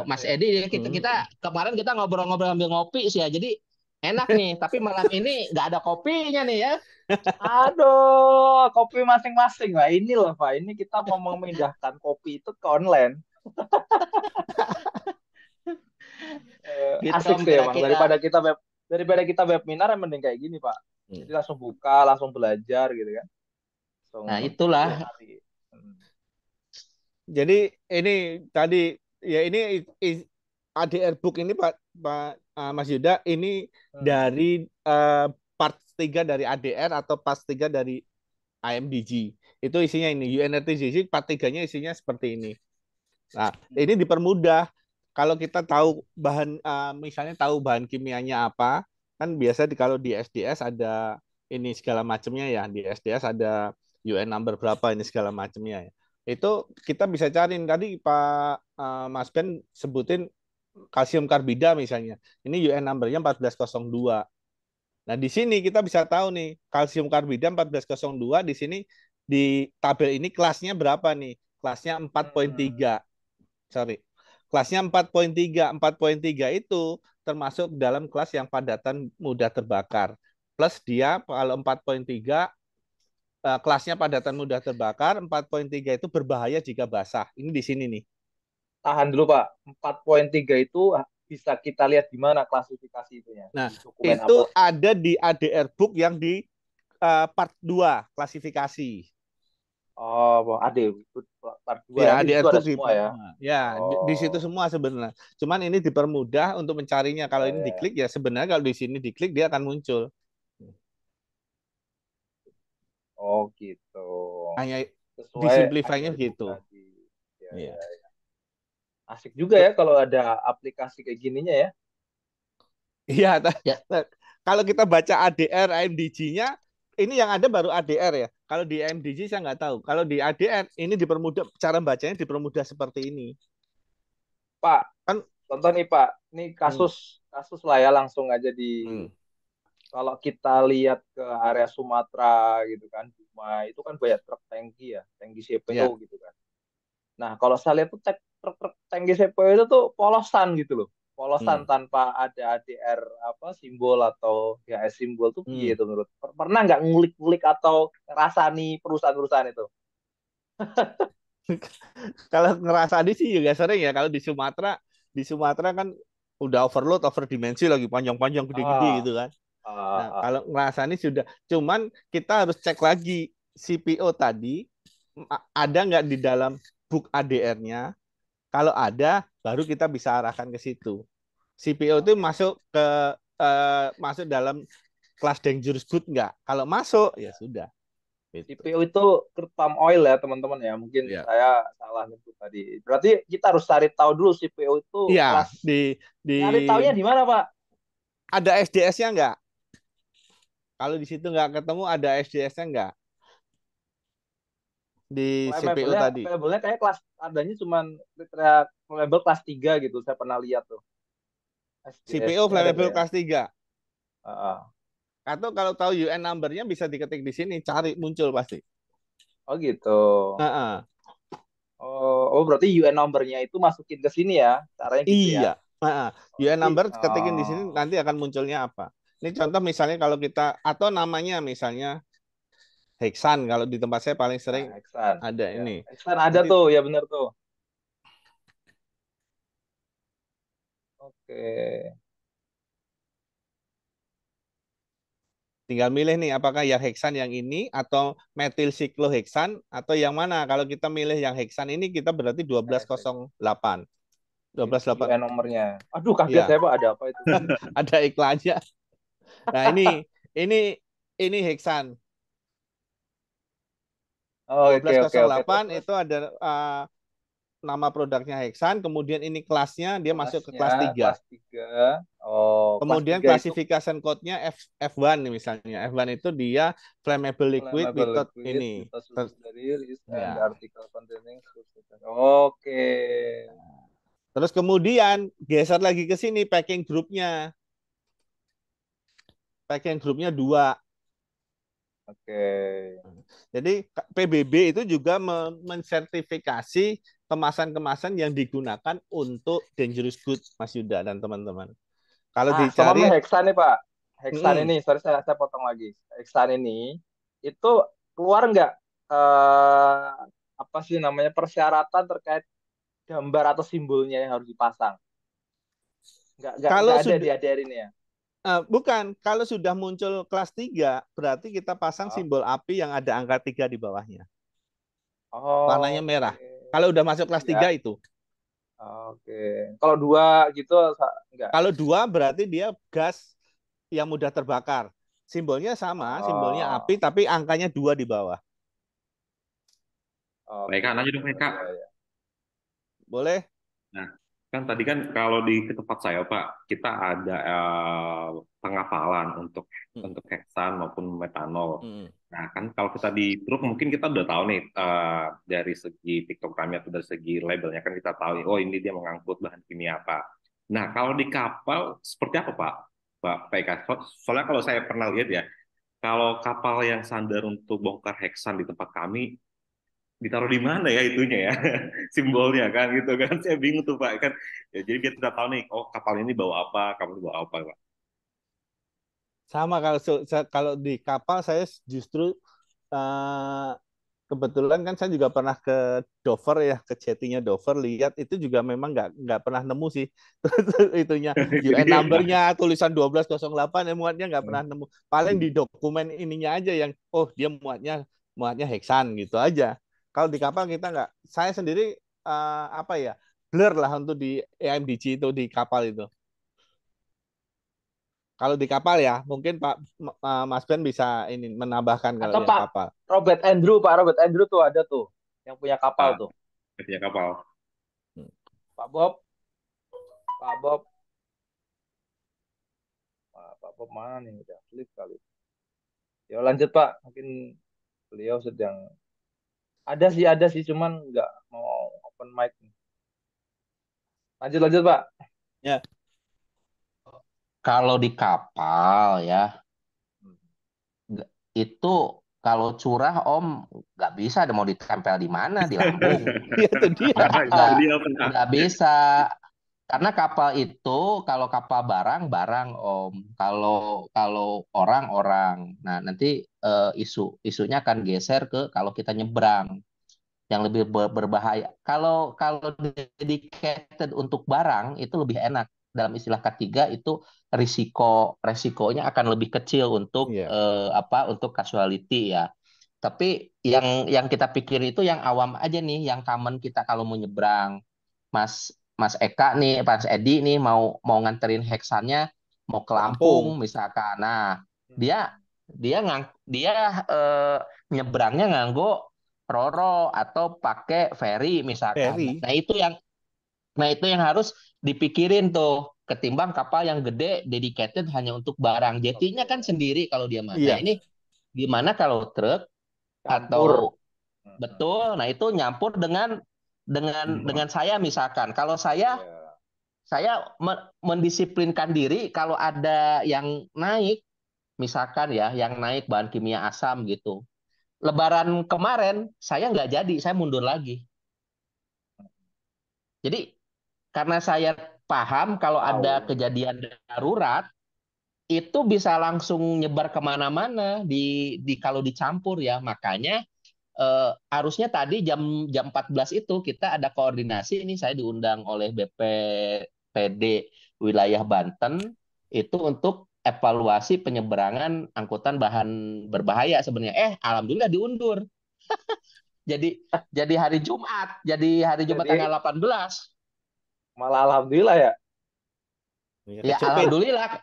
Mas Edi. Kita kemarin kita ngobrol-ngobrol sambil ngopi sih ya. Jadi enak nih. Tapi malam ini nggak ada kopinya nih ya. Aduh, kopi masing-masing. Nah, ini loh, Pak. Ini kita mau memindahkan kopi itu ke online. Gitu, Asik Om, sih emang. kira-kira. Daripada kita webinar yang mending kayak gini, Pak. Jadi langsung buka, langsung belajar gitu kan. Langsung Nah, itulah. Jadi ini tadi ya ini ADR book ini Pak Mas Yuda ini dari part 3 dari ADR atau part 3 dari IMDG. Itu isinya ini UNRTGC part 3-nya isinya seperti ini. Nah, ini dipermudah kalau kita tahu bahan misalnya tahu bahan kimianya apa, kan biasa kalau di SDS ada ini segala macamnya ya, di SDS ada UN number berapa ini segala macamnya ya. Itu kita bisa cariin tadi Pak Mas Ben sebutin kalsium karbida misalnya. Ini UN number-nya 1402. Nah, di sini kita bisa tahu nih kalsium karbida 1402 di sini di tabel ini kelasnya berapa nih? Kelasnya 4.3. Sorry. Kelasnya 4.3. 4.3 itu termasuk dalam kelas yang padatan mudah terbakar. Plus dia kalau 4.3 kelasnya padatan mudah terbakar, 4.3 itu berbahaya jika basah. Ini di sini nih. Tahan dulu Pak, 4.3 itu bisa kita lihat di mana klasifikasi itunya? Nah, dokumen itu apa? ada di ADR book yang di part 2 klasifikasi. Oh, ada part 2 ya, ya. Di situ ADR ada book semua ya. Ya, di situ semua sebenarnya. Cuman ini dipermudah untuk mencarinya. Kalau ini diklik ya sebenarnya kalau di sini diklik dia akan muncul. Oh gitu. Hanya Sesuai disimplify-nya ADR book gitu. tadi. Iya. Asik juga ya kalau ada aplikasi kayak gininya ya. Iya, kalau kita baca ADR IMDG-nya, ini yang ada baru ADR ya. Kalau di IMDG saya nggak tahu. Kalau di ADR ini dipermudah, cara bacanya dipermudah seperti ini. Pak, kan contoh nih Pak, ini kasus lah ya langsung aja di kalau kita lihat ke area Sumatera gitu kan, cuma itu kan banyak truk tangki ya, tangki CPO gitu kan. Nah, kalau saya lihat tuh truk tangki CPO itu tuh polosan gitu loh. Polosan tanpa ada ADR apa simbol atau GHS simbol tuh piye itu menurut? Pernah nggak ngulik-ngulik atau ngerasani perusahaan-perusahaan itu? Kalau ngerasani sih juga sering ya. Kalau di Sumatera kan udah overload, overdimensi lagi panjang-panjang gede-gede gitu kan. Nah, kalau ngerasani sudah. Cuman kita harus cek lagi CPO tadi ada nggak di dalam book ADR-nya. Kalau ada, baru kita bisa arahkan ke situ. CPO itu masuk ke masuk dalam kelas dangerous good nggak? Kalau masuk, ya sudah. CPO itu crude palm oil ya teman-teman ya. Mungkin saya salah nyebut tadi. Berarti kita harus cari tahu dulu CPO itu kelas. Cari taunya di mana Pak? Ada SDS-nya nggak? Kalau di situ nggak ketemu, ada SDS-nya nggak? Di CPO tadi. Labelnya kayak kelas adanya cuma label kelas 3 gitu. Saya pernah lihat tuh. CPO flammable kelas 3. Atau kalau tahu UN number-nya bisa diketik di sini, cari muncul pasti. Oh gitu. Oh berarti UN number-nya itu masukin ke sini ya, caranya gitu ya? Iya. UN number ketikin di sini nanti akan munculnya apa. Ini contoh misalnya kalau kita atau namanya misalnya Hexan, kalau di tempat saya paling sering ada ini. Hexan ada tuh, ya benar tuh. Tinggal milih nih apakah yang heksan yang ini atau metil sikloheksan atau yang mana. Kalau kita milih yang heksan ini kita berarti 1208. UN nomornya. Aduh, kaget Ya. saya Pak, ada apa itu? Ada iklannya. Nah, ini heksan. Oh, oke. 1208 itu ada nama produknya heksan, kemudian ini kelasnya dia masuk ke kelas 3. Kelas 3. Oh, kemudian kelas 3 classification code-nya F1 nih misalnya. F1 itu dia flammable liquid without ini. And article containing Oke. Terus kemudian geser lagi ke sini packing group-nya. Packing group-nya 2. Oke. Jadi PBB itu juga mensertifikasi kemasan-kemasan yang digunakan untuk dangerous good, Mas Yuda dan teman-teman. Kalau dicari sama heksan nih Pak. Heksan ini, sorry saya potong lagi. Heksan ini itu keluar nggak apa sih namanya persyaratan terkait gambar atau simbolnya yang harus dipasang? Nggak ada di ADR ini ya? Bukan, kalau sudah muncul kelas 3, berarti kita pasang simbol api yang ada angka 3 di bawahnya. Warnanya merah. Kalau udah masuk kelas 3 itu. Oke. Kalau 2 gitu enggak? Kalau 2 berarti dia gas yang mudah terbakar. Simbolnya sama, simbolnya api, tapi angkanya 2 di bawah. Mereka nanya dong mereka. Boleh? Nah, kan tadi kan kalau di tempat saya Pak, kita ada pengapalan untuk heksan maupun metanol. Nah kan kalau kita di truk mungkin kita udah tahu nih dari segi piktogramnya atau dari segi labelnya kan kita tahu, oh ini dia mengangkut bahan kimia apa. Nah kalau di kapal seperti apa Pak Eka? Soalnya kalau saya pernah lihat ya, kalau kapal yang sandar untuk bongkar heksan di tempat kami ditaruh di mana ya itunya ya simbolnya kan gitu kan, saya bingung tuh Pak kan ya, jadi kita tidak tahu nih oh kapal ini bawa apa, kapal ini bawa apa Pak. Sama kalau di kapal saya justru kebetulan kan saya juga pernah ke Dover ya, ke jetty-nya Dover, lihat itu juga memang nggak pernah nemu sih itunya UN number-nya tulisan 1208 muatnya nggak pernah nemu. Paling di dokumen ininya aja yang oh dia muatnya heksan gitu aja. Kalau di kapal kita nggak. Saya sendiri apa ya blur lah untuk di EMDG itu di kapal itu. Kalau di kapal ya, mungkin Mas Ben bisa ini menambahkan kalau yang Pak kapal. Robert Andrew tuh ada tuh yang punya kapal tuh. Punya kapal. Pak Bob mana nih, udah flip kali. Ya lanjut Pak, mungkin beliau sedang ada sih cuman nggak mau open mic. Lanjut Pak. Ya. Kalau di kapal ya, itu kalau curah Om nggak bisa, mau ditempel di mana, di lambung. Itu dia. Nggak bisa. Karena kapal itu kalau kapal barang Om, kalau orang. Nah nanti isunya akan geser ke kalau kita nyebrang yang lebih berbahaya. Kalau dedicated untuk barang itu lebih enak. Dalam istilah ketiga itu risikonya akan lebih kecil untuk untuk casualty ya. Tapi yang kita pikir itu yang awam aja nih, yang common kita kalau mau nyebrang. Mas Eka nih, Mas Edi nih mau nganterin heksannya mau ke Lampung misalkan. Nah, dia nyebrangnya nganggo Roro atau pakai ferry misalkan. Nah itu yang harus dipikirin tuh, ketimbang kapal yang gede dedicated hanya untuk barang. Jetinya kan sendiri kalau dia mah. Nah ini gimana kalau truk atau betul. Nah itu nyampur dengan saya misalkan. Kalau saya mendisiplinkan diri kalau ada yang naik misalkan ya, yang naik bahan kimia asam gitu. Lebaran kemarin saya nggak jadi, saya mundur lagi. Jadi karena saya paham kalau ada kejadian darurat itu bisa langsung nyebar kemana-mana kalau dicampur ya. Makanya harusnya tadi jam 14 itu kita ada koordinasi. Ini saya diundang oleh BPPD wilayah Banten itu untuk evaluasi penyeberangan angkutan bahan berbahaya sebenarnya. Alhamdulillah diundur. Jadi hari Jumat, tanggal 18. Malah alhamdulillah ya. Ya alhamdulillah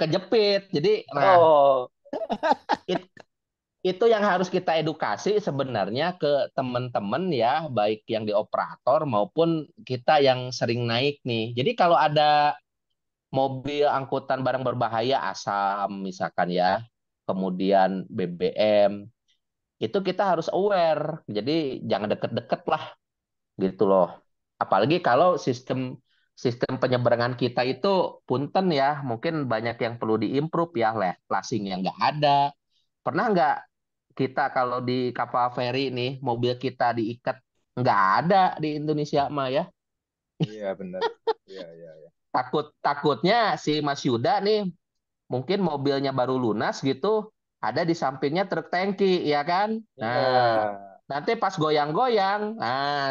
kejepit. Jadi itu yang harus kita edukasi sebenarnya ke teman-teman ya, baik yang di operator maupun kita yang sering naik nih. Jadi kalau ada mobil angkutan barang berbahaya asam misalkan ya, kemudian BBM, itu kita harus aware. Jadi jangan deket-deket lah gitu loh. Apalagi kalau sistem penyeberangan kita itu punten ya, mungkin banyak yang perlu diimprove ya, flashing yang nggak ada. Pernah nggak kita kalau di kapal feri nih mobil kita diikat, nggak ada di Indonesia mah ya. Iya benar. Iya. Takutnya si Mas Yuda nih mungkin mobilnya baru lunas gitu, ada di sampingnya truk tangki ya kan. Nah, nanti pas goyang-goyang,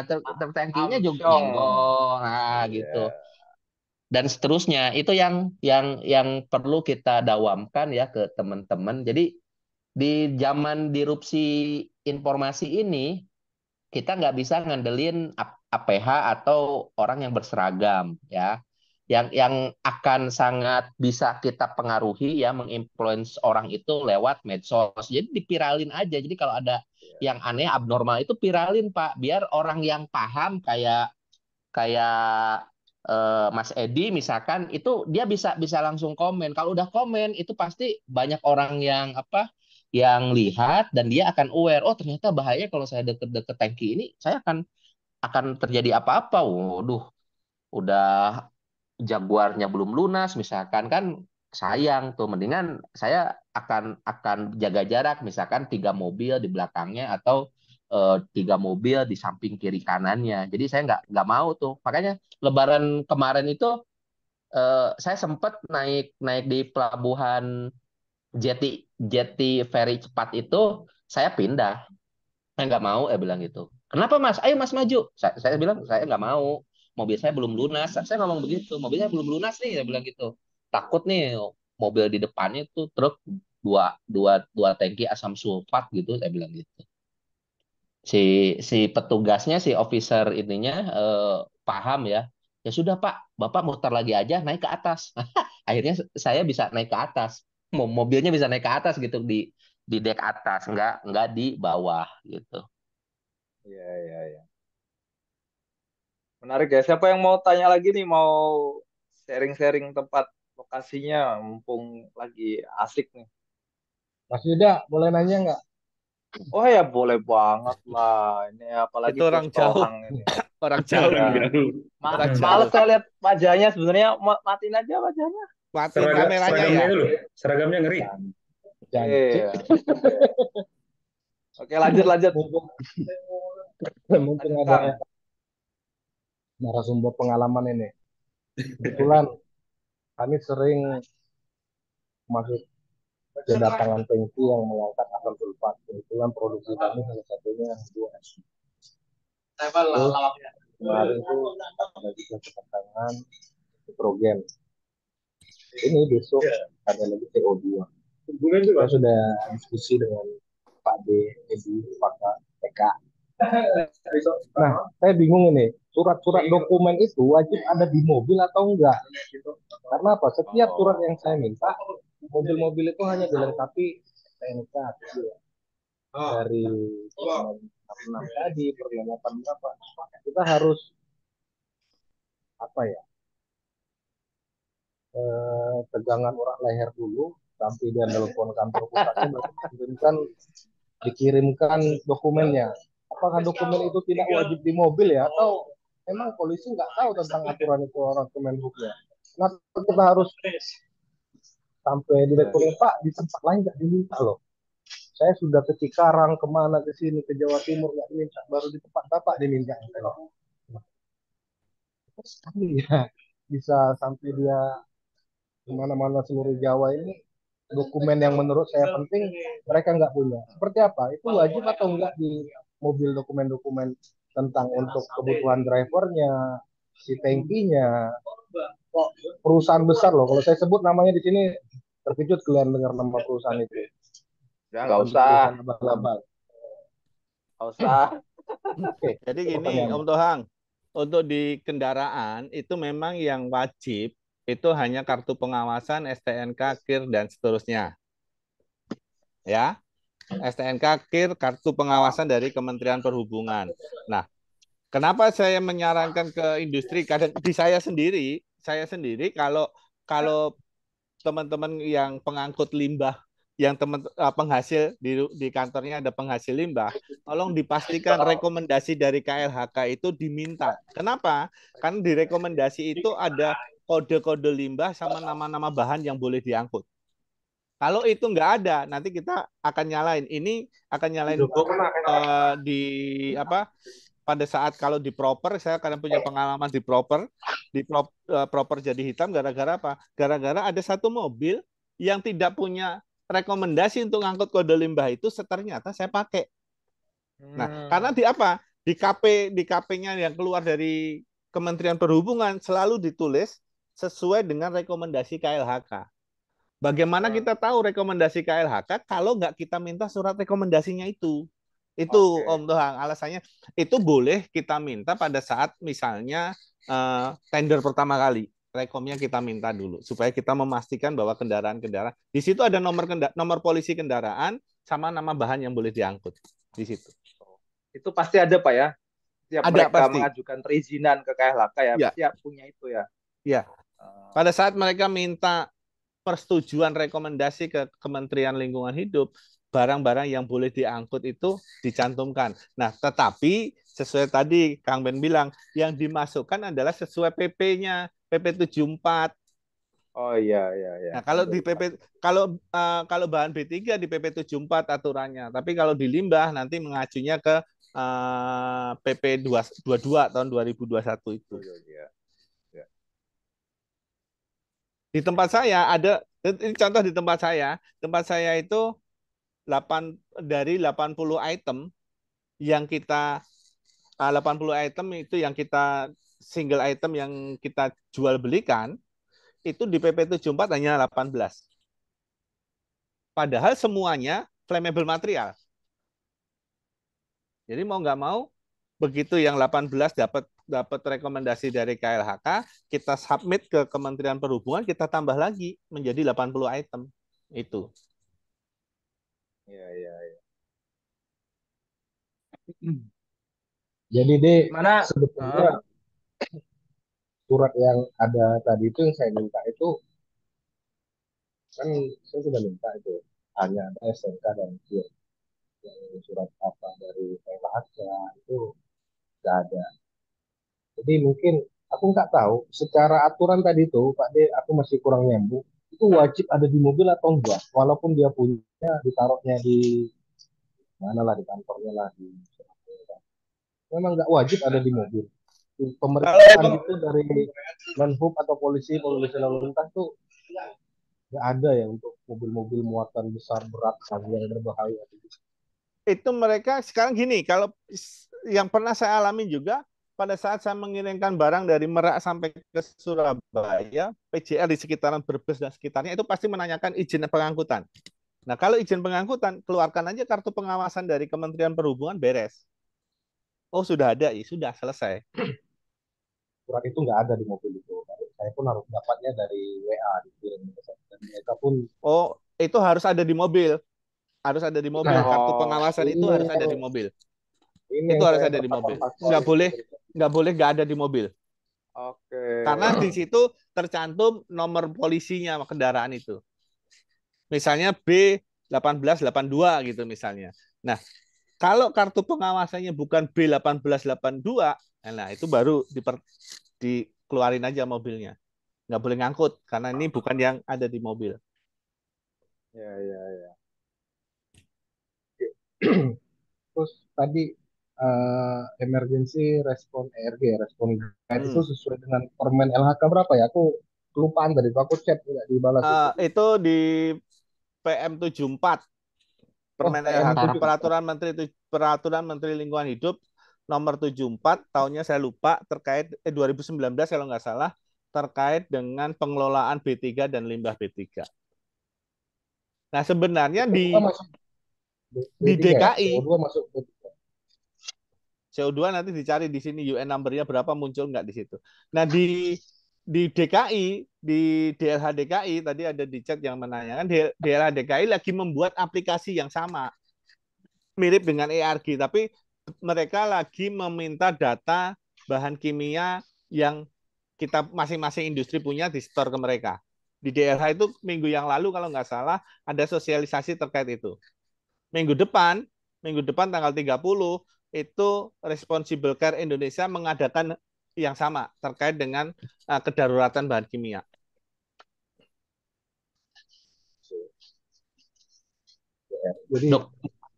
truk tangkinya juga nyenggol, gitu. Dan seterusnya itu yang perlu kita dawamkan ya ke teman-teman. Jadi di zaman disrupsi informasi ini kita nggak bisa ngandelin APH atau orang yang berseragam ya, yang akan sangat bisa kita pengaruhi ya, menginfluence orang itu lewat medsos. Jadi dipiralin aja. Jadi kalau ada yang aneh abnormal itu viralin Pak, biar orang yang paham kayak Mas Edi misalkan itu dia bisa langsung komen. Kalau udah komen itu pasti banyak orang yang lihat dan dia akan aware. Oh ternyata bahaya kalau saya deket-deket tangki ini, saya akan terjadi apa-apa. Waduh, udah Jaguarnya belum lunas misalkan kan sayang tuh. Mendingan saya akan jaga jarak misalkan 3 mobil di belakangnya atau 3 mobil di samping kiri kanannya. Jadi saya nggak mau tuh. Makanya Lebaran kemarin itu saya sempat naik di pelabuhan Jeti Ferry Cepat itu, saya pindah. Saya nggak mau, bilang gitu. Kenapa Mas? Ayo Mas maju. Saya bilang saya nggak mau. Mobil saya belum lunas. Saya ngomong begitu. Mobilnya belum lunas nih, saya bilang gitu. Takut nih mobil di depannya itu truk dua tangki asam sulfat gitu, saya bilang gitu. Si petugasnya, si officer ininya paham ya. Ya sudah Pak, Bapak muter lagi aja naik ke atas. Akhirnya saya bisa naik ke atas. Mobilnya bisa naik ke atas gitu di dek atas, nggak di bawah gitu. Iya. Menarik ya. Siapa yang mau tanya lagi nih, mau sharing-sharing tempat lokasinya, mumpung lagi asik nih. Mas Yuda, boleh nanya nggak? Oh ya boleh banget lah. Ini apalagi itu orang jauh. Ini. Orang jauh. Males saya lihat wajahnya sebenarnya. Matiin aja wajahnya. Matiin kameranya ya. Seragamnya ngeri. Iya. Oke lanjut. Mungkin ada narasumber pengalaman ini. Kebetulan kami sering masuk kedatangan tangki yang mengangkat asam sulfat. Kebetulan produksi kami salah satunya 2S. Kemarin itu ada juga kedatangan nitrogen. Ini besok ada lagi CO2. Kita sudah diskusi dengan Pak D, Edi, Pak TK. Nah, saya bingung ini. Surat-surat dokumen itu wajib ada di mobil atau enggak? Karena apa? Setiap surat yang saya minta, mobil-mobil itu hanya dilengkapi STNK dari 6 tadi, perlengkapan berapa? Kita harus tegangan urat leher dulu sampai dia telepon kantor pusatnya dikirimkan dokumennya. Apakah dokumen itu tidak wajib di mobil ya, atau memang polisi nggak tahu tentang aturan itu orang Kemenhubnya? Nah, kita harus sampai direkturnya Pak di tempat lain nggak diminta loh. Saya sudah ke Cikarang, kemana, ke sini, ke Jawa Timur nggak diminta, baru di tempat Bapak diminta. Sekali ya bisa sampai dia kemana-mana seluruh Jawa ini dokumen yang menurut saya penting mereka nggak punya. Seperti apa? Itu wajib atau enggak di mobil dokumen-dokumen tentang untuk kebutuhan drivernya, si tankinya, kok perusahaan besar loh. Kalau saya sebut namanya di sini terkejut kalian dengar nama perusahaan itu. Ya nggak Untuk usah, perusahaan abal-abal. nggak usah. Oke, Jadi itu gini, pertanyaannya. Om Tohang, untuk di kendaraan itu memang yang wajib itu hanya kartu pengawasan, STNK, KIR, dan seterusnya. Ya, STNK, KIR, kartu pengawasan dari Kementerian Perhubungan. Nah, kenapa saya menyarankan ke industri? Kadang di saya sendiri kalau kalau teman-teman yang pengangkut limbah, yang penghasil di kantornya ada penghasil limbah, tolong dipastikan rekomendasi dari KLHK itu diminta. Kenapa? Kan di rekomendasi itu ada kode-kode limbah sama nama-nama bahan yang boleh diangkut. Kalau itu nggak ada, nanti kita akan nyalain. Ini akan nyalain di apa? Pada saat kalau di proper, saya karena punya pengalaman di proper, proper jadi hitam gara-gara apa? Gara-gara ada satu mobil yang tidak punya rekomendasi untuk ngangkut kode limbah itu, ternyata saya pakai. Nah, karena di apa? Di KP-nya yang keluar dari Kementerian Perhubungan selalu ditulis sesuai dengan rekomendasi KLHK. Bagaimana kita tahu rekomendasi KLHK kalau nggak kita minta surat rekomendasinya itu? Itu Om Tohang, alasannya itu boleh kita minta pada saat misalnya tender pertama kali. Rekomnya kita minta dulu supaya kita memastikan bahwa kendaraan-kendaraan di situ ada nomor polisi kendaraan sama nama bahan yang boleh diangkut di situ. Itu pasti ada Pak ya. Setiap Ada, mereka pasti mengajukan perizinan ke KLHK ya, ya. pasti punya itu ya. Ya. Pada saat mereka minta persetujuan rekomendasi ke Kementerian Lingkungan Hidup, barang-barang yang boleh diangkut itu dicantumkan. Nah, tetapi sesuai tadi Kang Ben bilang, yang dimasukkan adalah sesuai PP-nya, PP 74. Oh iya. Nah, kalau di PP kalau bahan B3 di PP 74 aturannya, tapi kalau di limbah nanti mengacunya ke PP 22 tahun 2021 itu. Di tempat saya ada, ini contoh di tempat saya itu dari 80 item yang kita 80 item itu yang kita single item yang kita jual belikan itu di PP 74 hanya 18. Padahal semuanya flammable material. Jadi mau nggak mau begitu yang 18 dapat rekomendasi dari KLHK, kita submit ke Kementerian Perhubungan, kita tambah lagi menjadi 80 item. Itu. Iya. Jadi sebetulnya surat yang ada tadi itu yang saya minta itu kan saya sudah minta itu hanya ada SNK dan KIR. Yang surat apa dari KLHK itu nggak ada. Jadi mungkin aku nggak tahu secara aturan tadi itu Pak D, aku masih kurang nyambung. Itu wajib ada di mobil atau enggak? Walaupun dia punya ditaruhnya di mana lah, di kantornya lah, di memang nggak wajib ada di mobil. Pemeriksaan itu dari Menhub atau polisi lalu lintas tuh nggak ada ya untuk mobil-mobil muatan besar berat yang berbahaya. Itu mereka sekarang gini, kalau yang pernah saya alami juga pada saat saya mengirimkan barang dari Merak sampai ke Surabaya, PJR di sekitaran Brebes dan sekitarnya itu pasti menanyakan izin pengangkutan. Nah, kalau izin pengangkutan, keluarkan aja kartu pengawasan dari Kementerian Perhubungan, beres. Oh, sudah ada, ya sudah selesai. Surat itu nggak ada di mobil itu. Saya pun harus dapatnya dari WA dikirim. Dan mereka pun itu harus ada di mobil. Harus ada di mobil. Kartu pengawasan itu harus ada di mobil. Itu harus ada di mobil. Nggak boleh nggak ada di mobil. Oke. Karena di situ tercantum nomor polisinya kendaraan itu. Misalnya B1882 gitu misalnya. Nah, kalau kartu pengawasannya bukan B1882, nah itu baru dikeluarin aja mobilnya. Nggak boleh ngangkut karena ini bukan yang ada di mobil. Ya. Terus tadi emergency respon ERG, respon guide itu sesuai dengan Permen LHK berapa ya? Aku kelupaan tadi, aku chat nggak dibalas. Itu di PM 74. Permen LHK, Peraturan Menteri Lingkungan Hidup nomor 74 tahunnya saya lupa terkait 2019 kalau nggak salah terkait dengan pengelolaan B3 dan limbah B3. Nah, sebenarnya di B3 ya? DKI CO2 masuk B3. CO2 nanti dicari di sini UN number-nya berapa, muncul nggak di situ. Nah, di DKI, di DLH DKI tadi ada di chat yang menanyakan, DLH DKI lagi membuat aplikasi yang sama mirip dengan ERG, tapi mereka lagi meminta data bahan kimia yang kita masing-masing industri punya di store ke mereka. Di DLH itu minggu yang lalu kalau nggak salah ada sosialisasi terkait itu. Minggu depan tanggal 30 itu Responsible Care Indonesia mengadakan yang sama terkait dengan kedaruratan bahan kimia. Jadi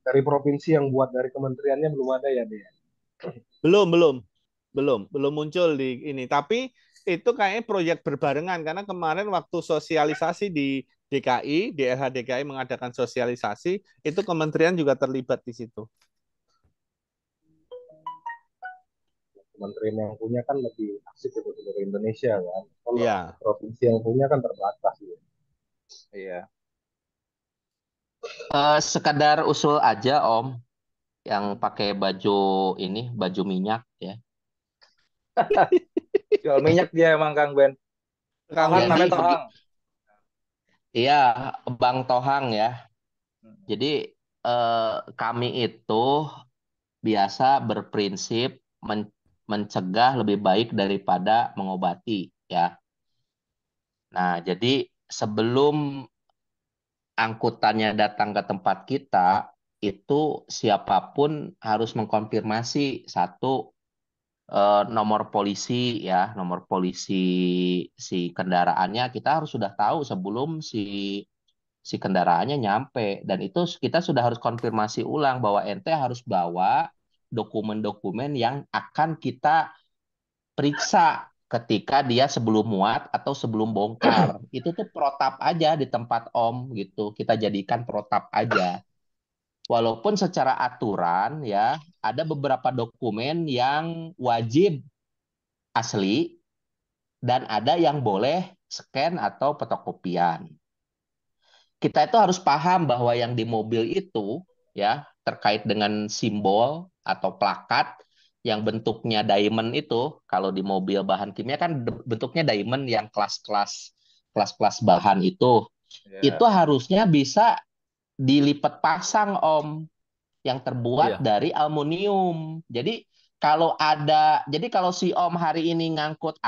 dari provinsi yang buat dari kementeriannya belum ada ya, dia? Belum muncul di ini. Tapi itu kayaknya proyek berbarengan karena kemarin waktu sosialisasi di DKI, DLH DKI mengadakan sosialisasi, itu kementerian juga terlibat di situ. Kementerian yang punya kan lebih asik untuk seluruh Indonesia kan. Kalau Iya. provinsi yang punya kan terbatas gitu. Iya. Sekadar usul aja Om, yang pakai baju minyak ya. Jual minyak dia emang Kang Ben. Tohang namanya Tohang. Iya, Bang Tohang ya. Jadi kami itu biasa berprinsip mencegah lebih baik daripada mengobati ya. Nah, jadi sebelum angkutannya datang ke tempat kita, itu siapapun harus mengkonfirmasi satu nomor polisi ya, nomor polisi si kendaraannya kita harus sudah tahu sebelum si kendaraannya nyampe, dan itu kita sudah harus konfirmasi ulang bahwa ente harus bawa dokumen-dokumen yang akan kita periksa ketika dia sebelum muat atau sebelum bongkar. Itu tuh protap aja di tempat Om gitu. Kita jadikan protap aja. Walaupun secara aturan ya ada beberapa dokumen yang wajib asli dan ada yang boleh scan atau fotokopian. Kita itu harus paham bahwa yang di mobil itu ya terkait dengan simbol atau plakat yang bentuknya diamond itu, kalau di mobil bahan kimia kan bentuknya diamond yang kelas-kelas bahan itu harusnya bisa dilipat pasang Om, yang terbuat dari aluminium. Jadi kalau si Om hari ini ngangkut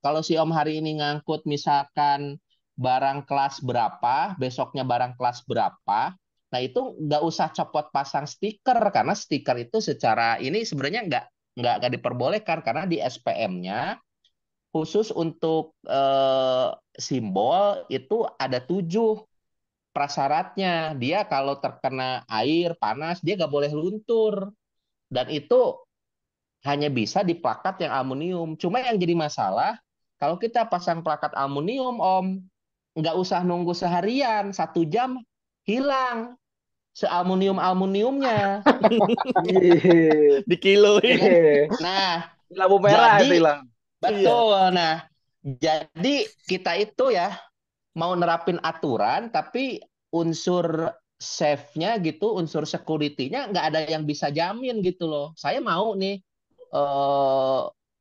kalau si Om hari ini ngangkut misalkan barang kelas berapa, besoknya barang kelas berapa, nah itu nggak usah copot pasang stiker, karena stiker itu secara ini sebenarnya nggak diperbolehkan, karena di SPM-nya khusus untuk simbol itu ada 7 prasyaratnya. Dia kalau terkena air panas dia nggak boleh luntur, dan itu hanya bisa di plakat yang aluminium. Cuma yang jadi masalah kalau kita pasang plakat aluminium Om, nggak usah nunggu seharian, 1 jam hilang sealuminiumnya. Dikiloin. Nah, lampu merah itu hilang. Betul. Nah, jadi kita itu ya mau nerapin aturan, tapi unsur safe-nya gitu, unsur security-nya nggak ada yang bisa jamin gitu loh. Saya mau nih,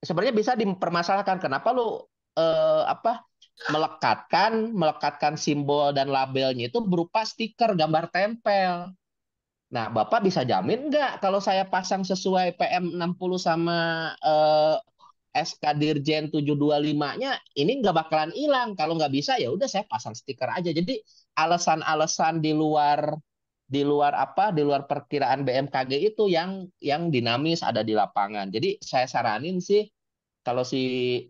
sebenarnya bisa dipermasalahkan kenapa lu melekatkan simbol dan labelnya itu berupa stiker gambar tempel. Nah, Bapak bisa jamin nggak kalau saya pasang sesuai PM 60 sama SK Dirjen 725-nya ini nggak bakalan hilang. Kalau nggak bisa ya udah saya pasang stiker aja. Jadi alasan-alasan di luar perkiraan BMKG itu yang dinamis ada di lapangan. Jadi saya saranin sih kalau si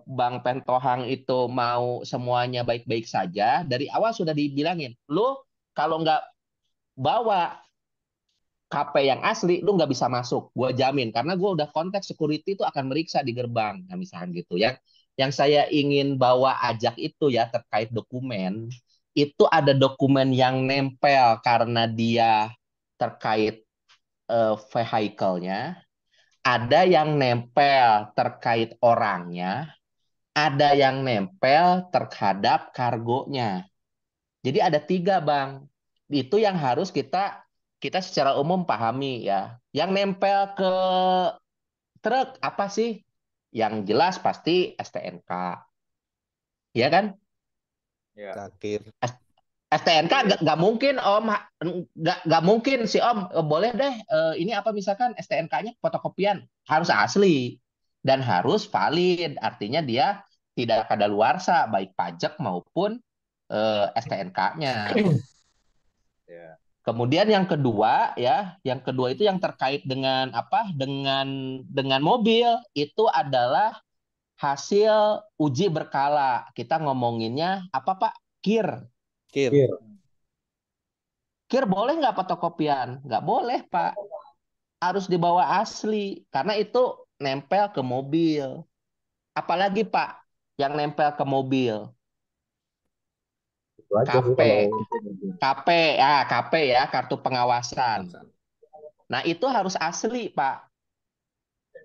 Bang Pentohang itu mau semuanya baik-baik saja, dari awal sudah dibilangin, lu kalau nggak bawa KP yang asli, lu nggak bisa masuk. Gue jamin, karena gue udah kontak security itu akan meriksa di gerbang. Nah, misalkan gitu ya. Yang saya ingin bawa ajak itu ya terkait dokumen, itu ada dokumen yang nempel karena dia terkait vehicle-nya, ada yang nempel terkait orangnya, ada yang nempel terhadap kargonya. Jadi ada 3, Bang. Itu yang harus kita kita secara umum pahami ya. Yang nempel ke truk apa sih? Yang jelas pasti STNK, ya kan? Ya. Cakir. STNK nggak mungkin Om, nggak mungkin si Om boleh deh ini apa misalkan STNK-nya fotokopian, harus asli dan harus valid, artinya dia tidak kadaluarsa baik pajak maupun STNK-nya. Ya. Kemudian yang kedua ya, yang kedua itu yang terkait dengan apa? Dengan mobil itu adalah hasil uji berkala. Kita ngomonginnya apa Pak? KIR. Kir. Kir. KIR boleh nggak fotokopian? Nggak boleh Pak. Harus dibawa asli karena itu nempel ke mobil. Apalagi Pak yang nempel ke mobil? Itu aja sih KP. kalau KP KP ya, kartu pengawasan. Nah, itu harus asli, Pak.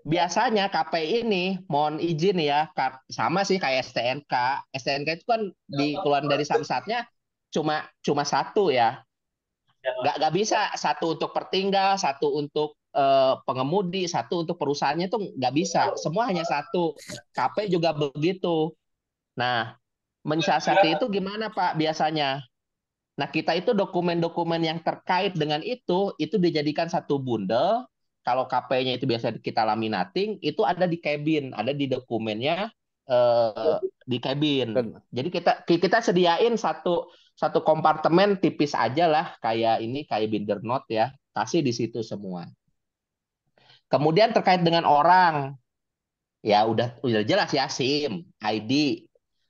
Biasanya KP ini, mohon izin ya, sama sih kayak STNK. STNK itu kan dikeluarin dari samsatnya cuma satu ya. Nggak bisa satu untuk pertinggal, satu untuk pengemudi, satu untuk perusahaannya itu nggak bisa. Semua hanya satu. KP juga begitu. Nah, mensiasati itu gimana Pak biasanya? Nah, kita itu dokumen-dokumen yang terkait dengan itu dijadikan satu bundel. Kalau KP-nya itu biasa kita laminating, itu ada di cabin, ada di dokumennya di cabin. Jadi kita sediain satu kompartemen tipis aja lah, kayak binder note ya, kasih di situ semua. Kemudian terkait dengan orang, ya udah jelas ya SIM, ID.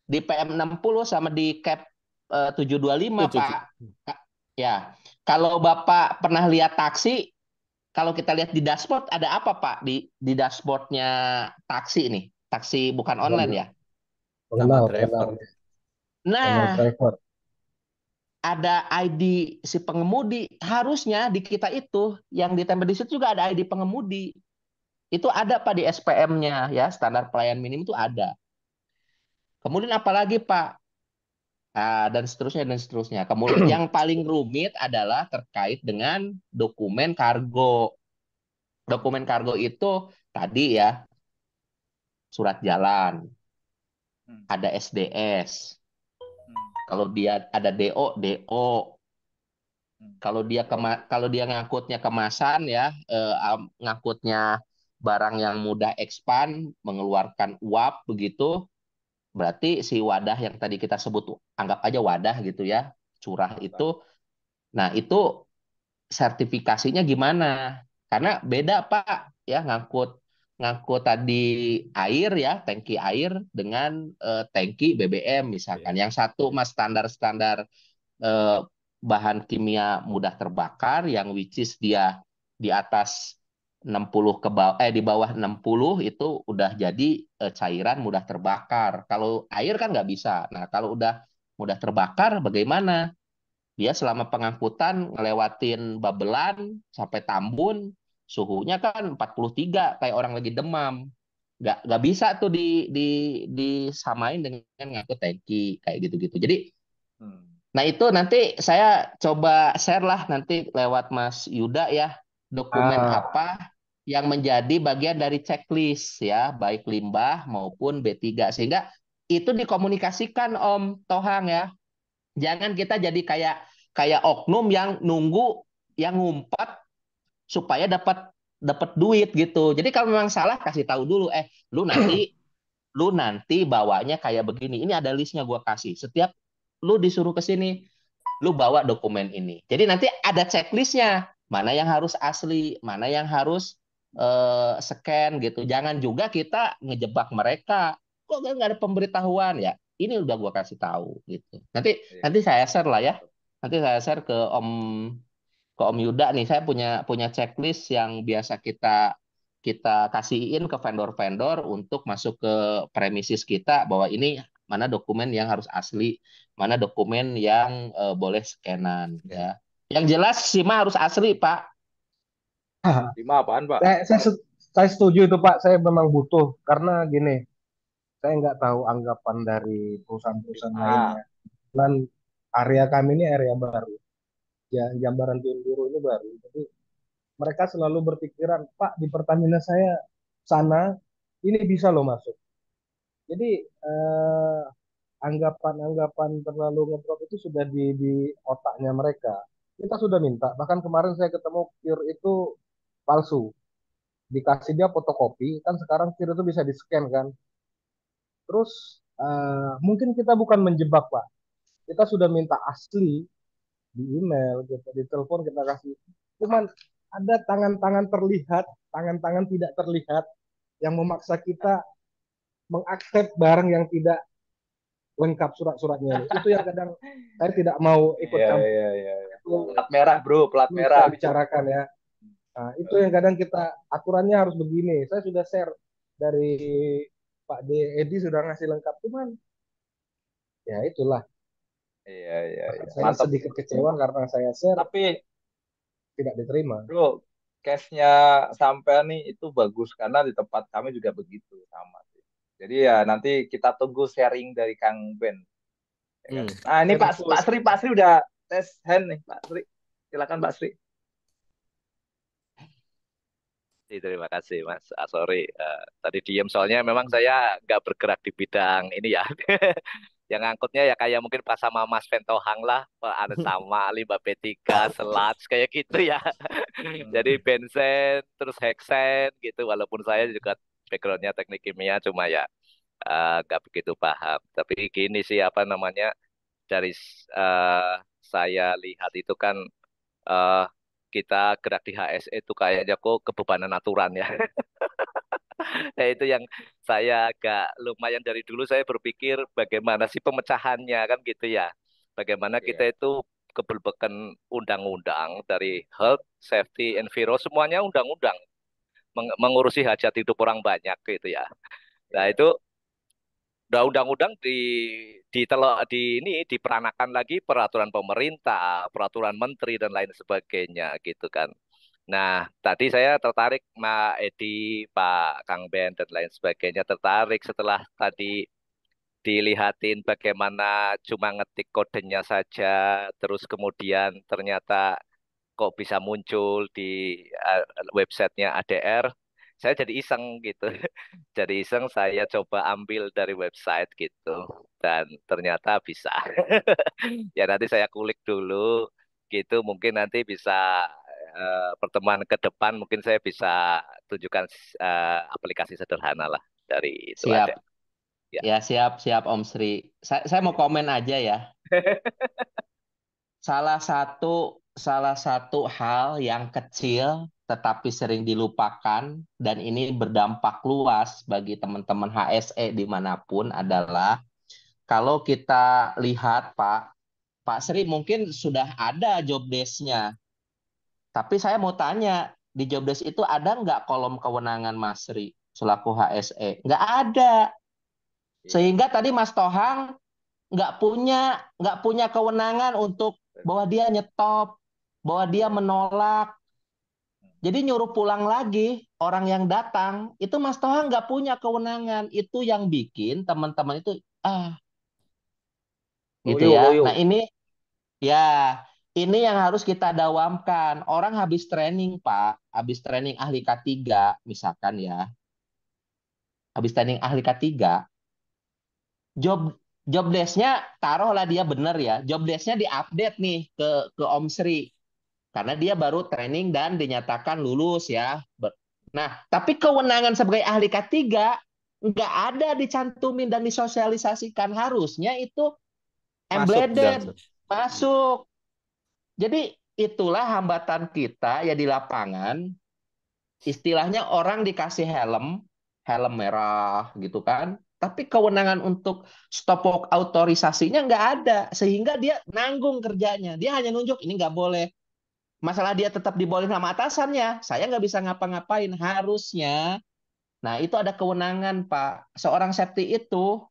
Di PM60 sama di CAP 725 Pak. Ya, kalau Bapak pernah lihat taksi, kalau kita lihat di dashboard ada apa Pak di dashboardnya taksi nih? Taksi bukan online ya? Nama driver. Nah, ada ID si pengemudi. Harusnya di kita itu yang ditempel di situ juga ada ID pengemudi. Itu ada Pak di SPM-nya ya, standar pelayan minim itu ada. Kemudian apalagi Pak? Dan seterusnya dan seterusnya. Kemudian yang paling rumit adalah terkait dengan dokumen kargo. Dokumen kargo itu tadi ya, surat jalan, ada SDS. Kalau dia ada DO, DO. Kalau dia ngangkutnya kemasan ya, ngangkutnya barang yang mudah expand, mengeluarkan uap begitu, berarti si wadah yang tadi kita sebut, anggap aja wadah gitu ya, curah itu. Nah, itu sertifikasinya gimana? Karena beda Pak, ya ngangkut tadi air ya, tangki air dengan tangki BBM misalkan. Yang satu Mas standar-standar bahan kimia mudah terbakar, yang which is dia di atas 60 ke bawah di bawah 60 itu udah jadi cairan mudah terbakar. Kalau air kan nggak bisa. Nah, kalau udah mudah terbakar bagaimana? Dia selama pengangkutan ngelewatin Babelan sampai Tambun, suhunya kan 43 kayak orang lagi demam. Nggak bisa tuh disamain dengan ngangkut tangki kayak gitu-gitu. Jadi nah itu nanti saya coba share lah nanti lewat Mas Yuda ya, dokumen apa yang menjadi bagian dari checklist ya, baik limbah maupun B3, sehingga itu dikomunikasikan Om Tohang ya. Jangan kita jadi kayak oknum yang nunggu, yang ngumpet supaya dapat duit gitu. Jadi kalau memang salah kasih tahu dulu, lu nanti bawanya kayak begini. Ini ada listnya gua kasih. Setiap lu disuruh ke sini, lu bawa dokumen ini. Jadi nanti ada checklistnya, mana yang harus asli, mana yang harus scan gitu. Jangan juga kita ngejebak mereka. Kok nggak ada pemberitahuan ya? Ini udah gua kasih tahu gitu. Nanti saya share lah ya. Nanti saya share ke Om Yuda nih. Saya punya checklist yang biasa kita kasihin ke vendor-vendor untuk masuk ke premises kita, bahwa ini mana dokumen yang harus asli, mana dokumen yang boleh scanan ya. Yang jelas SIMA harus asli, Pak. SIMA apaan, Pak? Saya setuju itu Pak, saya memang butuh karena gini. Saya nggak tahu anggapan dari perusahaan-perusahaan lainnya. Dan area kami ini area baru. Ya, gambaran Beyond Biru ini baru. Jadi mereka selalu berpikiran, Pak, di Pertamina saya sana, ini bisa loh masuk. Jadi anggapan-anggapan terlalu ngedrop itu sudah di otaknya mereka. Kita sudah minta, bahkan kemarin saya ketemu kir itu palsu. Dikasih dia fotokopi, kan sekarang kir itu bisa di-scan kan. Terus mungkin kita bukan menjebak, Pak. Kita sudah minta asli di email, gitu, di telepon kita kasih. Cuman ada tangan-tangan terlihat, tangan-tangan tidak terlihat yang memaksa kita mengakses barang yang tidak lengkap surat-suratnya. Itu yang kadang saya tidak mau ikut campur. Itu Plat merah, bro, plat perlu merah. kita bicarakan ya. Nah, itu yang kadang kita aturannya harus begini. Saya sudah share dari Pak Edi sudah ngasih lengkap, cuman ya itulah. Iya. Saya Mantap. sedikit kecewa karena saya share Tapi tidak diterima. bro, case-nya sampai nih itu bagus karena di tempat kami juga begitu sama sih. Jadi ya nanti kita tunggu sharing dari Kang Ben. Ya kan? Nah ini Pak Sri udah tes hand nih Pak Sri. Silakan Pak Sri. Terima kasih Mas. Sorry, tadi diem soalnya memang saya nggak bergerak di bidang ini ya. Yang angkutnya ya kayak mungkin pas sama Mas Ventohang lah, ada sama Limbah B3, Selat, kayak gitu ya. Jadi benzen, terus heksen gitu. Walaupun saya juga backgroundnya teknik kimia, cuma ya nggak begitu paham. Tapi gini sih apa namanya dari saya lihat itu kan eh, kita gerak di HSE itu kayaknya kok kebebanan aturan ya. Nah, itu yang saya agak lumayan dari dulu saya berpikir bagaimana sih pemecahannya kan gitu ya. Bagaimana kita itu keberbekan undang-undang dari health, safety, enviro semuanya undang-undang mengurusi hajat hidup orang banyak gitu ya. Nah, itu udah undang-undang di ini diperanakan lagi peraturan pemerintah, peraturan menteri dan lain sebagainya gitu kan. Nah, tadi saya tertarik Mbak Edi, Pak Kang Ben dan lain sebagainya tertarik setelah tadi dilihatin bagaimana cuma ngetik kodenya saja, terus kemudian ternyata kok bisa muncul di websitenya ADR. Saya jadi iseng gitu. Jadi iseng saya coba ambil dari website gitu. Dan ternyata bisa. Ya nanti saya kulik dulu gitu. Mungkin nanti bisa pertemuan ke depan mungkin saya bisa tunjukkan aplikasi sederhana lah dari itu Siap. ada. Ya. Ya, siap Om Sri. Saya mau komen aja ya. Salah satu hal yang kecil tetapi sering dilupakan dan ini berdampak luas bagi teman-teman HSE dimanapun adalah kalau kita lihat Pak Sri mungkin sudah ada job desk-nya. Tapi saya mau tanya, di job desk itu ada nggak kolom kewenangan Mas Sri selaku HSE? Nggak ada. Sehingga tadi Mas Tohang nggak punya kewenangan untuk bahwa dia nyetop, bahwa dia menolak. Jadi nyuruh pulang lagi orang yang datang, itu Mas Tohang nggak punya kewenangan. Itu yang bikin teman-teman itu gitu ya. Nah ini yang harus kita dawamkan. Orang habis training Pak, habis training ahli K3 misalkan ya, habis training ahli K3, job desk-nya taruhlah dia benar ya, job desk-nya diupdate nih ke Om Sri karena dia baru training dan dinyatakan lulus ya. Nah, tapi kewenangan sebagai ahli K3 nggak ada dicantumin dan disosialisasikan. Harusnya itu embedded masuk. Jadi itulah hambatan kita ya di lapangan. Istilahnya orang dikasih helm merah gitu kan. Tapi kewenangan untuk stop work autorisasinya nggak ada. Sehingga dia nanggung kerjanya. Dia hanya nunjuk, ini nggak boleh. Masalah dia tetap dibolehin sama atasannya. Saya nggak bisa ngapa-ngapain. Harusnya. Nah, itu ada kewenangan, Pak. Seorang safety itu,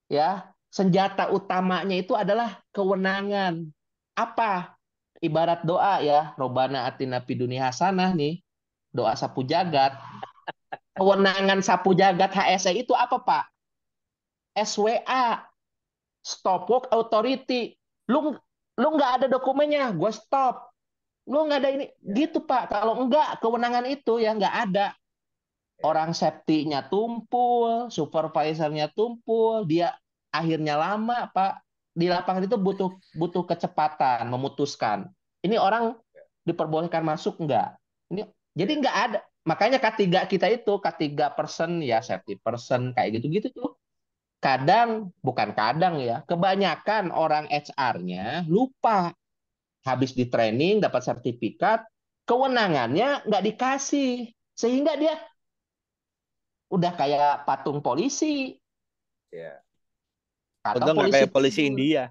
ya, senjata utamanya itu adalah kewenangan. Apa? Ibarat doa ya. Robana atina fid dunya hasanah nih. Doa sapu jagat. kewenangan sapu jagat HSE itu apa, Pak? SWA, Stop Work Authority. Lu nggak ada dokumennya, gue stop. Lu nggak ada ini, gitu Pak. Kalau enggak, kewenangan itu ya nggak ada. Orang safety-nya tumpul, supervisornya tumpul, dia akhirnya lama, Pak. Di lapangan itu butuh kecepatan, memutuskan. Ini orang diperbolehkan masuk enggak? Jadi nggak ada. Makanya K3 kita itu, K3 person, ya safety person, kayak gitu-gitu tuh. Bukan kadang ya, kebanyakan orang HR-nya lupa. Habis di training, dapat sertifikat, kewenangannya nggak dikasih. Sehingga dia udah kayak patung polisi. Atau Untung nggak polisi kayak polisi tidur. India.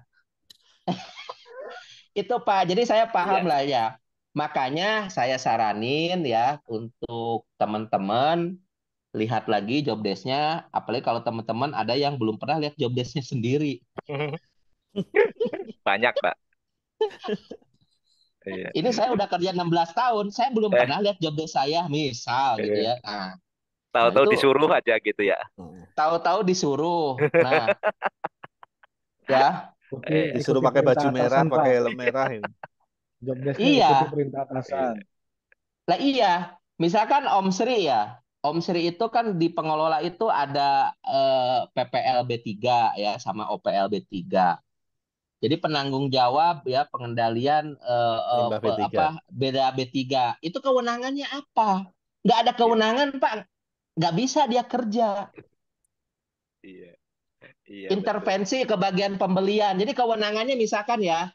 Itu Pak, jadi saya paham lah ya. Makanya saya saranin ya untuk teman-teman lihat lagi job desk-nya, apalagi kalau teman-teman ada yang belum pernah lihat job desk-nya sendiri. Banyak, Pak. Iya. Ini saya udah kerja 16 tahun, saya belum pernah lihat job desk saya, misal gitu ya. Nah, Tahu-tahu itu disuruh aja gitu ya. tahu-tahu disuruh. Nah, ya. Disuruh pakai baju merah, pakai helm merah ini. Job desk-nya Iya. ikuti perintah atasan. Lah iya, misalkan Om Sri ya. Om Sri itu kan di pengelola itu ada PPL B3 ya sama OPL B3. Jadi penanggung jawab ya pengendalian Limbah B3. beda B3. Itu kewenangannya apa? Nggak ada kewenangan, Pak. Nggak bisa dia kerja. Iya. Intervensi ke bagian pembelian. Jadi kewenangannya misalkan ya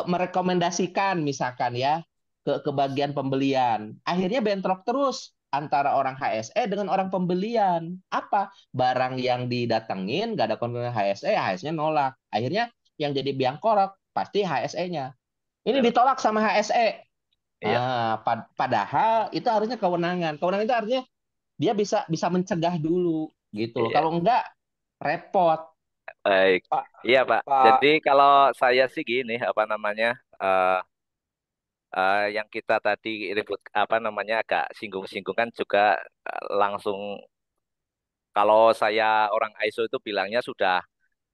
merekomendasikan misalkan ya ke bagian pembelian. Akhirnya bentrok terus antara orang HSE dengan orang pembelian. Apa? Barang yang didatengin nggak ada konfirmasi HSE, HSE nolak. Akhirnya yang jadi biang kerok pasti HSE-nya. Ini ditolak sama HSE. Nah, padahal itu harusnya kewenangan. Kewenangan itu artinya dia bisa mencegah dulu gitu loh. Kalau enggak repot. Baik. Iya, Pak. Jadi kalau saya sih gini, apa namanya? Yang kita tadi ribut agak singgung-singgung kan juga langsung kalau saya orang ISO itu bilangnya sudah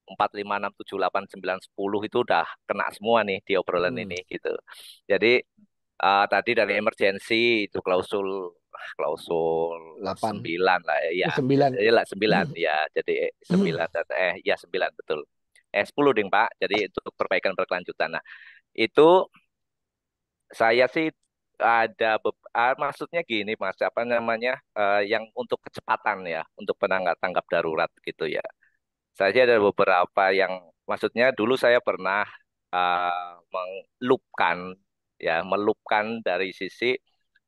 4, 5, 6, 7, 8, 9, 10 itu udah kena semua nih di obrolan ini gitu. Jadi tadi dari emergency itu klausul 9 lah ya. 9. Ya 9 ya. Jadi 9 ya 9 betul. 10 ding Pak. Jadi untuk perbaikan berkelanjutan. Nah, itu saya sih ada maksudnya gini Mas, apa namanya yang untuk kecepatan ya, untuk tanggap darurat gitu ya. Saya ada beberapa yang maksudnya dulu saya pernah melupkan dari sisi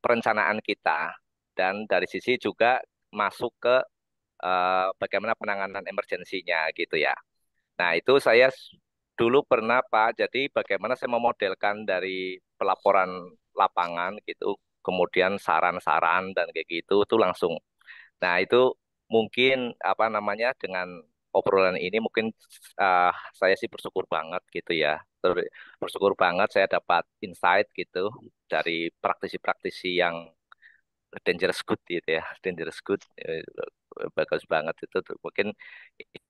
perencanaan kita dan dari sisi juga masuk ke bagaimana penanganan emergensinya gitu ya. Nah, itu saya dulu pernah Pak, jadi bagaimana saya memodelkan dari pelaporan lapangan gitu, kemudian saran-saran dan kayak gitu itu langsung. Nah, itu mungkin apa namanya dengan obrolan ini mungkin saya sih bersyukur banget gitu ya. Bersyukur banget saya dapat insight gitu dari praktisi-praktisi yang dangerous good gitu ya, dangerous good bagus banget itu mungkin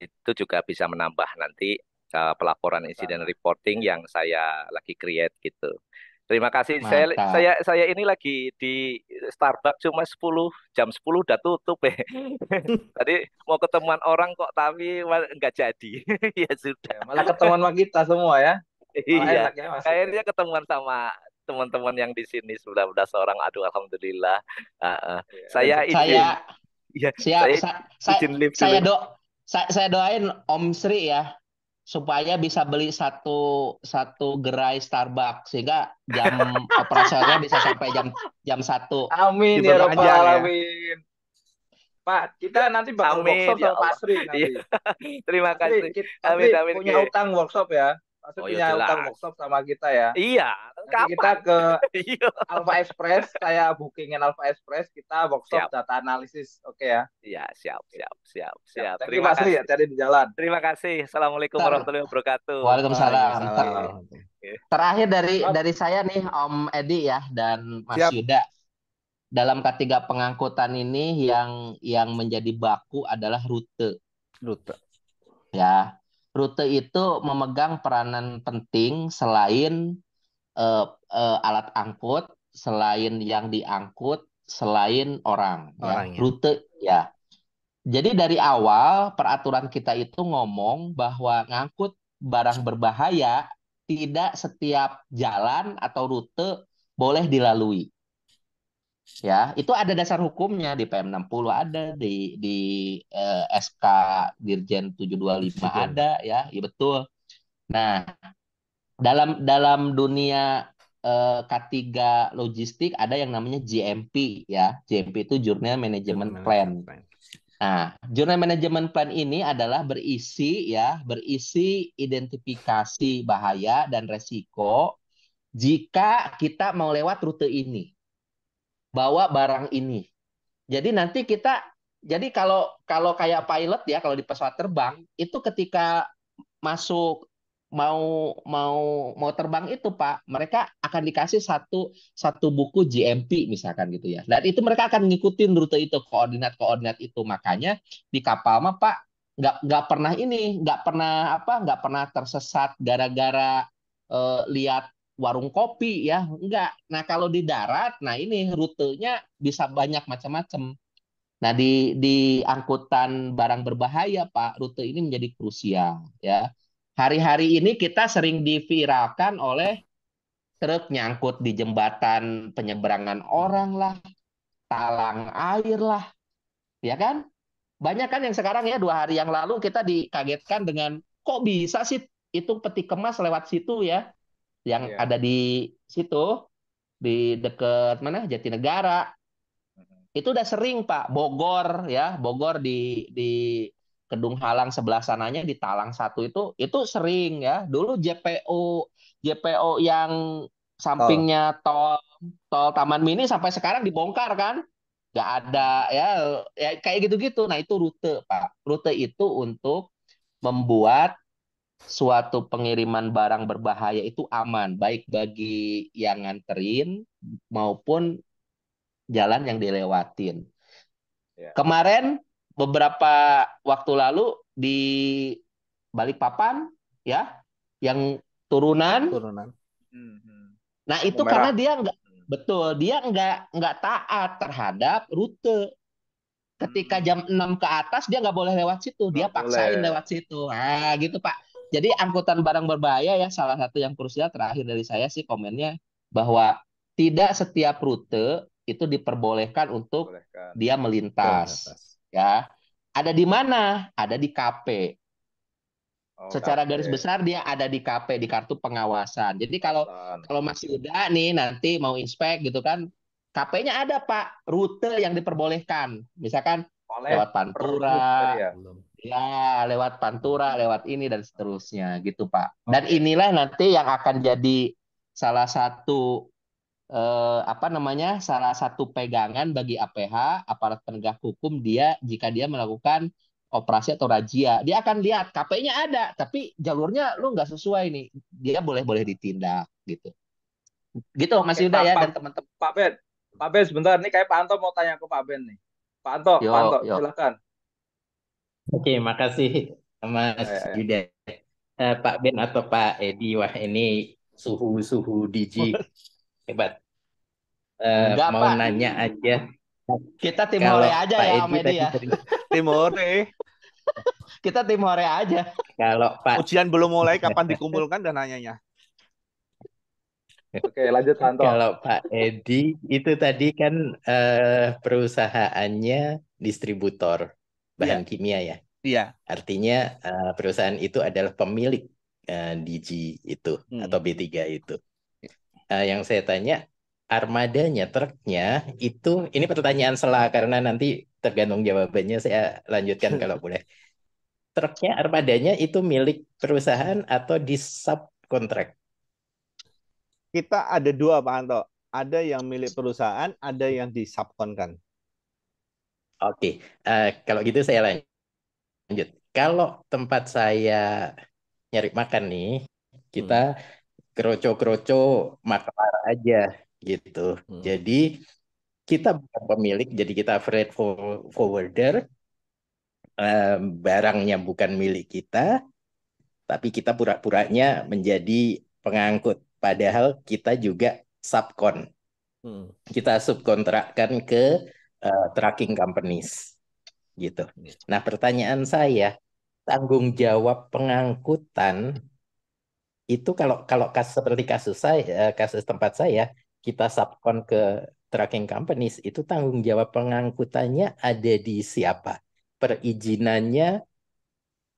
itu juga bisa menambah nanti pelaporan insiden reporting yang saya lagi create gitu. Terima kasih. Mantap. Saya ini lagi di Starbucks cuma jam 10 udah tutup ya. Tadi mau ketemuan orang kok tapi nggak jadi. Ya sudah. Malah ketemuan sama kita semua ya. Iya. Enak ya, Mas. Akhirnya ketemuan sama teman-teman yang di sini 19 orang. Aduh, alhamdulillah. Saya izin. Ya, siap. Saya doain Om Sri ya supaya bisa beli satu gerai Starbucks sehingga jam operasionalnya bisa sampai jam 1. Amin ya rabbal alamin. Pak, kita nanti bakal workshop sama Pak Sri nanti. Terima kasih. Amin. Punya utang workshop ya. Pasti punya utang workshop sama kita ya. Iya. Nanti kita ke Alpha Express, saya bookingin Alpha Express, kita workshop data analisis, oke ya? Iya, siap. Terima kasih ya, tadi di jalan. Terima kasih. Assalamualaikum warahmatullahi wabarakatuh. Waalaikumsalam. Terakhir dari saya nih Om Edi ya dan Mas Yuda. dalam ketiga pengangkutan ini yang menjadi baku adalah rute. Rute. Ya, rute itu memegang peranan penting selain alat angkut, selain yang diangkut, selain orang. Ya, Orangnya. rute ya. Jadi dari awal peraturan kita itu ngomong bahwa ngangkut barang berbahaya tidak setiap jalan atau rute boleh dilalui. Ya, itu ada dasar hukumnya di PM60 ada, di SK Dirjen 725 ada ya, ya betul. Nah, dalam dunia K3 logistik ada yang namanya GMP ya. GMP itu Journal Management Plan. Nah, Journal Management Plan ini adalah berisi identifikasi bahaya dan resiko jika kita mau lewat rute ini, bawa barang ini. Jadi nanti jadi kalau kalau kayak pilot ya, kalau di pesawat terbang itu ketika masuk mau mau mau terbang itu Pak, mereka akan dikasih satu buku GMP misalkan gitu ya. Dan itu mereka akan ngikutin rute itu, koordinat itu. Makanya di kapal mah Pak nggak pernah tersesat gara-gara lihat warung kopi ya, enggak. Nah, kalau di darat, nah ini rutenya bisa banyak macam-macam. Nah, di angkutan barang berbahaya, Pak, rute ini menjadi krusial ya. Hari-hari ini kita sering diviralkan oleh truk nyangkut di jembatan penyeberangan orang lah, talang air lah, ya kan? Banyak kan yang sekarang ya 2 hari yang lalu kita dikagetkan dengan kok bisa sih itu peti kemas lewat situ ya, yang ada di situ di dekat mana Jatinegara. Itu udah sering Pak, Bogor ya, Bogor di Kedung Halang sebelah sananya di Talang 1 itu sering ya. Dulu JPO yang sampingnya tol Taman Mini sampai sekarang dibongkar kan? Nggak ada ya, kayak gitu-gitu. Nah, itu rute Pak. Rute itu untuk membuat suatu pengiriman barang berbahaya itu aman, baik bagi yang nganterin maupun jalan yang dilewatin. Kemarin beberapa waktu lalu di Balikpapan ya, yang turunan. Nah, itu karena dia nggak taat terhadap rute. Ketika jam 6 ke atas dia nggak boleh lewat situ, dia paksain lewat situ. Nah, gitu Pak. Jadi angkutan barang berbahaya ya, salah satu yang krusial terakhir dari saya sih komennya bahwa tidak setiap rute itu diperbolehkan untuk dia melintas. Ya. Ada di mana? Ada di KP. Secara garis besar dia ada di KP, di kartu pengawasan. Jadi kalau Mas Yuda nih nanti mau inspek gitu kan, KP-nya ada Pak, rute yang diperbolehkan. Misalkan lewat Pantura, ya lewat Pantura, lewat ini dan seterusnya gitu Pak. Dan inilah nanti yang akan jadi salah satu salah satu pegangan bagi APH, aparat penegak hukum, jika dia melakukan operasi atau razia, dia akan lihat KP-nya ada, tapi jalurnya lu nggak sesuai nih, dia boleh ditindak gitu. Gitu Mas Yuda ya dan teman-teman. Pak Ben sebentar nih, kayak Pak Anto mau tanya ke Pak Ben nih. Pak Anto, silakan. Oke, makasih Mas Yuda. Pak Ben atau Pak Edi, wah ini suhu DJ hebat. Mau Pak nanya aja. Kita tim hore aja Pak ya, Edi Medi ya. Tim hore. Kita tim hore aja. Kalau Pak ujian belum mulai, kapan dikumpulkan dan nanyanya? Oke, lanjut Anto. Kalau Pak Edi itu tadi kan perusahaannya distributor bahan kimia ya. Iya. Artinya perusahaan itu adalah pemilik DG itu atau B3 itu. Yang saya tanya, armadanya, truknya itu, ini pertanyaan salah karena nanti tergantung jawabannya saya lanjutkan kalau boleh. Truknya, armadanya itu milik perusahaan atau di subkontrak? Kita ada dua Pak Anto. Ada yang milik perusahaan, ada yang di subkon kan. Oke, kalau gitu saya lanjut. Kalau tempat saya nyari makan nih, kita kroco-kroco maklar aja gitu. Jadi kita bukan pemilik, jadi kita freight forwarder, barangnya bukan milik kita, tapi kita pura-puranya menjadi pengangkut. Padahal kita juga subkon. Kita subkontrakkan ke trucking companies gitu. Nah, pertanyaan saya, tanggung jawab pengangkutan itu kalau seperti kasus tempat saya, kita subkon ke trucking companies, itu tanggung jawab pengangkutannya ada di siapa? Perizinannya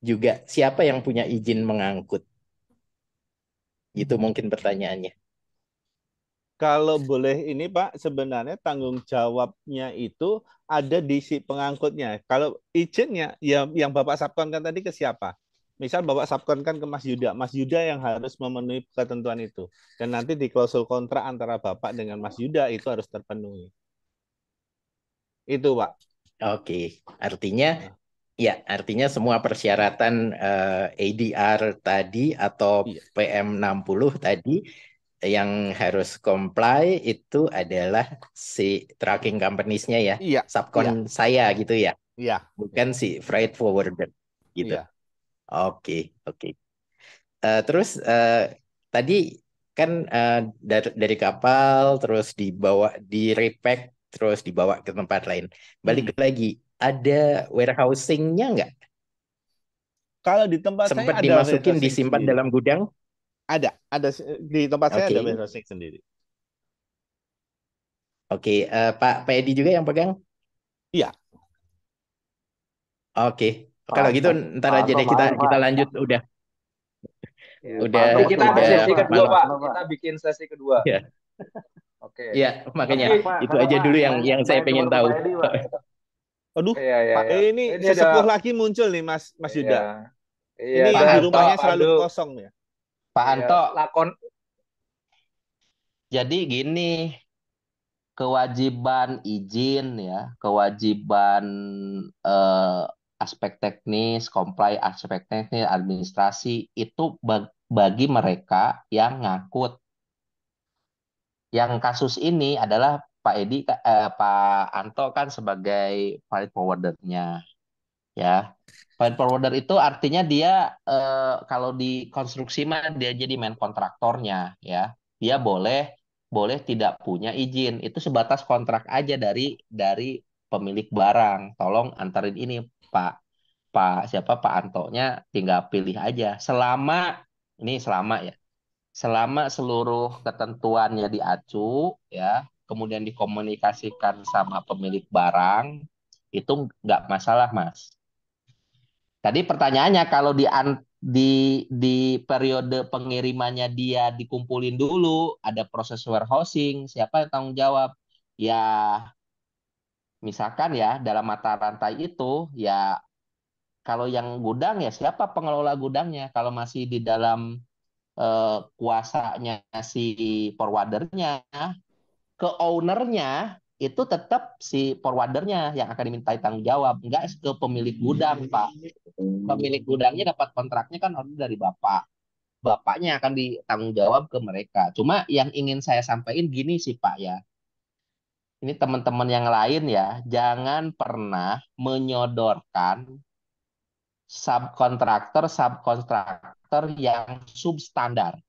juga siapa yang punya izin mengangkut? Itu mungkin pertanyaannya. Kalau boleh ini Pak, sebenarnya tanggung jawabnya itu ada di si pengangkutnya. Kalau izinnya yang Bapak subkonkan tadi ke siapa? Misal Bapak subkonkan ke Mas Yuda yang harus memenuhi ketentuan itu. Dan nanti di klausul kontrak antara Bapak dengan Mas Yuda itu harus terpenuhi. Itu Pak. Oke, artinya semua persyaratan ADR tadi atau PM60 tadi yang harus comply itu adalah si trucking companies-nya ya, subkon saya gitu ya, bukan si freight forwarder gitu. Oke. Terus tadi kan dari kapal terus dibawa di repack terus dibawa ke tempat lain. Balik lagi, ada warehousing-nya nggak? Kalau di tempat Sempat saya ada dimasukin, warehousing disimpan sendiri. dalam gudang? Ada di tempat saya Oke. ada warehousing sendiri. Oke, Pak Edi juga yang pegang? Iya. Oke, kalau gitu ntar aja deh kita lanjut udah. Ya, Udah nanti kita udah sesi kedua malam. Pak, kita bikin sesi kedua. Ya. Oke. Ya, makanya itu aja dulu yang saya pengen tahu. Aduh, Iya. Pak ini Ini sesepuh ada. lagi muncul nih Mas Yuda. Iya, Ini Pak yang di Anto, rumahnya selalu aduh. kosong ya. Pak Anto, Lakon. jadi gini, kewajiban izin ya, kewajiban aspek teknis, comply aspek teknis, administrasi itu bagi mereka yang ngangkut. Yang kasus ini adalah Pak Anto kan sebagai freight forwarder-nya, ya. Freight forwarder itu artinya dia kalau di konstruksi mah dia jadi main kontraktornya, ya. Dia boleh tidak punya izin. Itu sebatas kontrak aja dari pemilik barang. Tolong antarin ini Pak Antonya tinggal pilih aja. Selama ya. Selama seluruh ketentuannya diacu, ya, kemudian dikomunikasikan sama pemilik barang, itu nggak masalah, Mas. Tadi pertanyaannya kalau di periode pengirimannya dia dikumpulin dulu, ada proses warehousing, siapa yang tanggung jawab? Ya, misalkan ya dalam mata rantai itu, ya kalau yang gudang ya siapa pengelola gudangnya? Kalau masih di dalam kuasanya si forwardernya, ke ownernya itu tetap si forwardernya yang akan dimintai tanggung jawab, enggak ke pemilik gudang, Pak. Pemilik gudangnya dapat kontraknya kan order dari bapaknya akan ditanggung jawab ke mereka. Cuma yang ingin saya sampaikan gini sih Pak ya, ini teman-teman yang lain ya, jangan pernah menyodorkan subkontraktor yang substandar.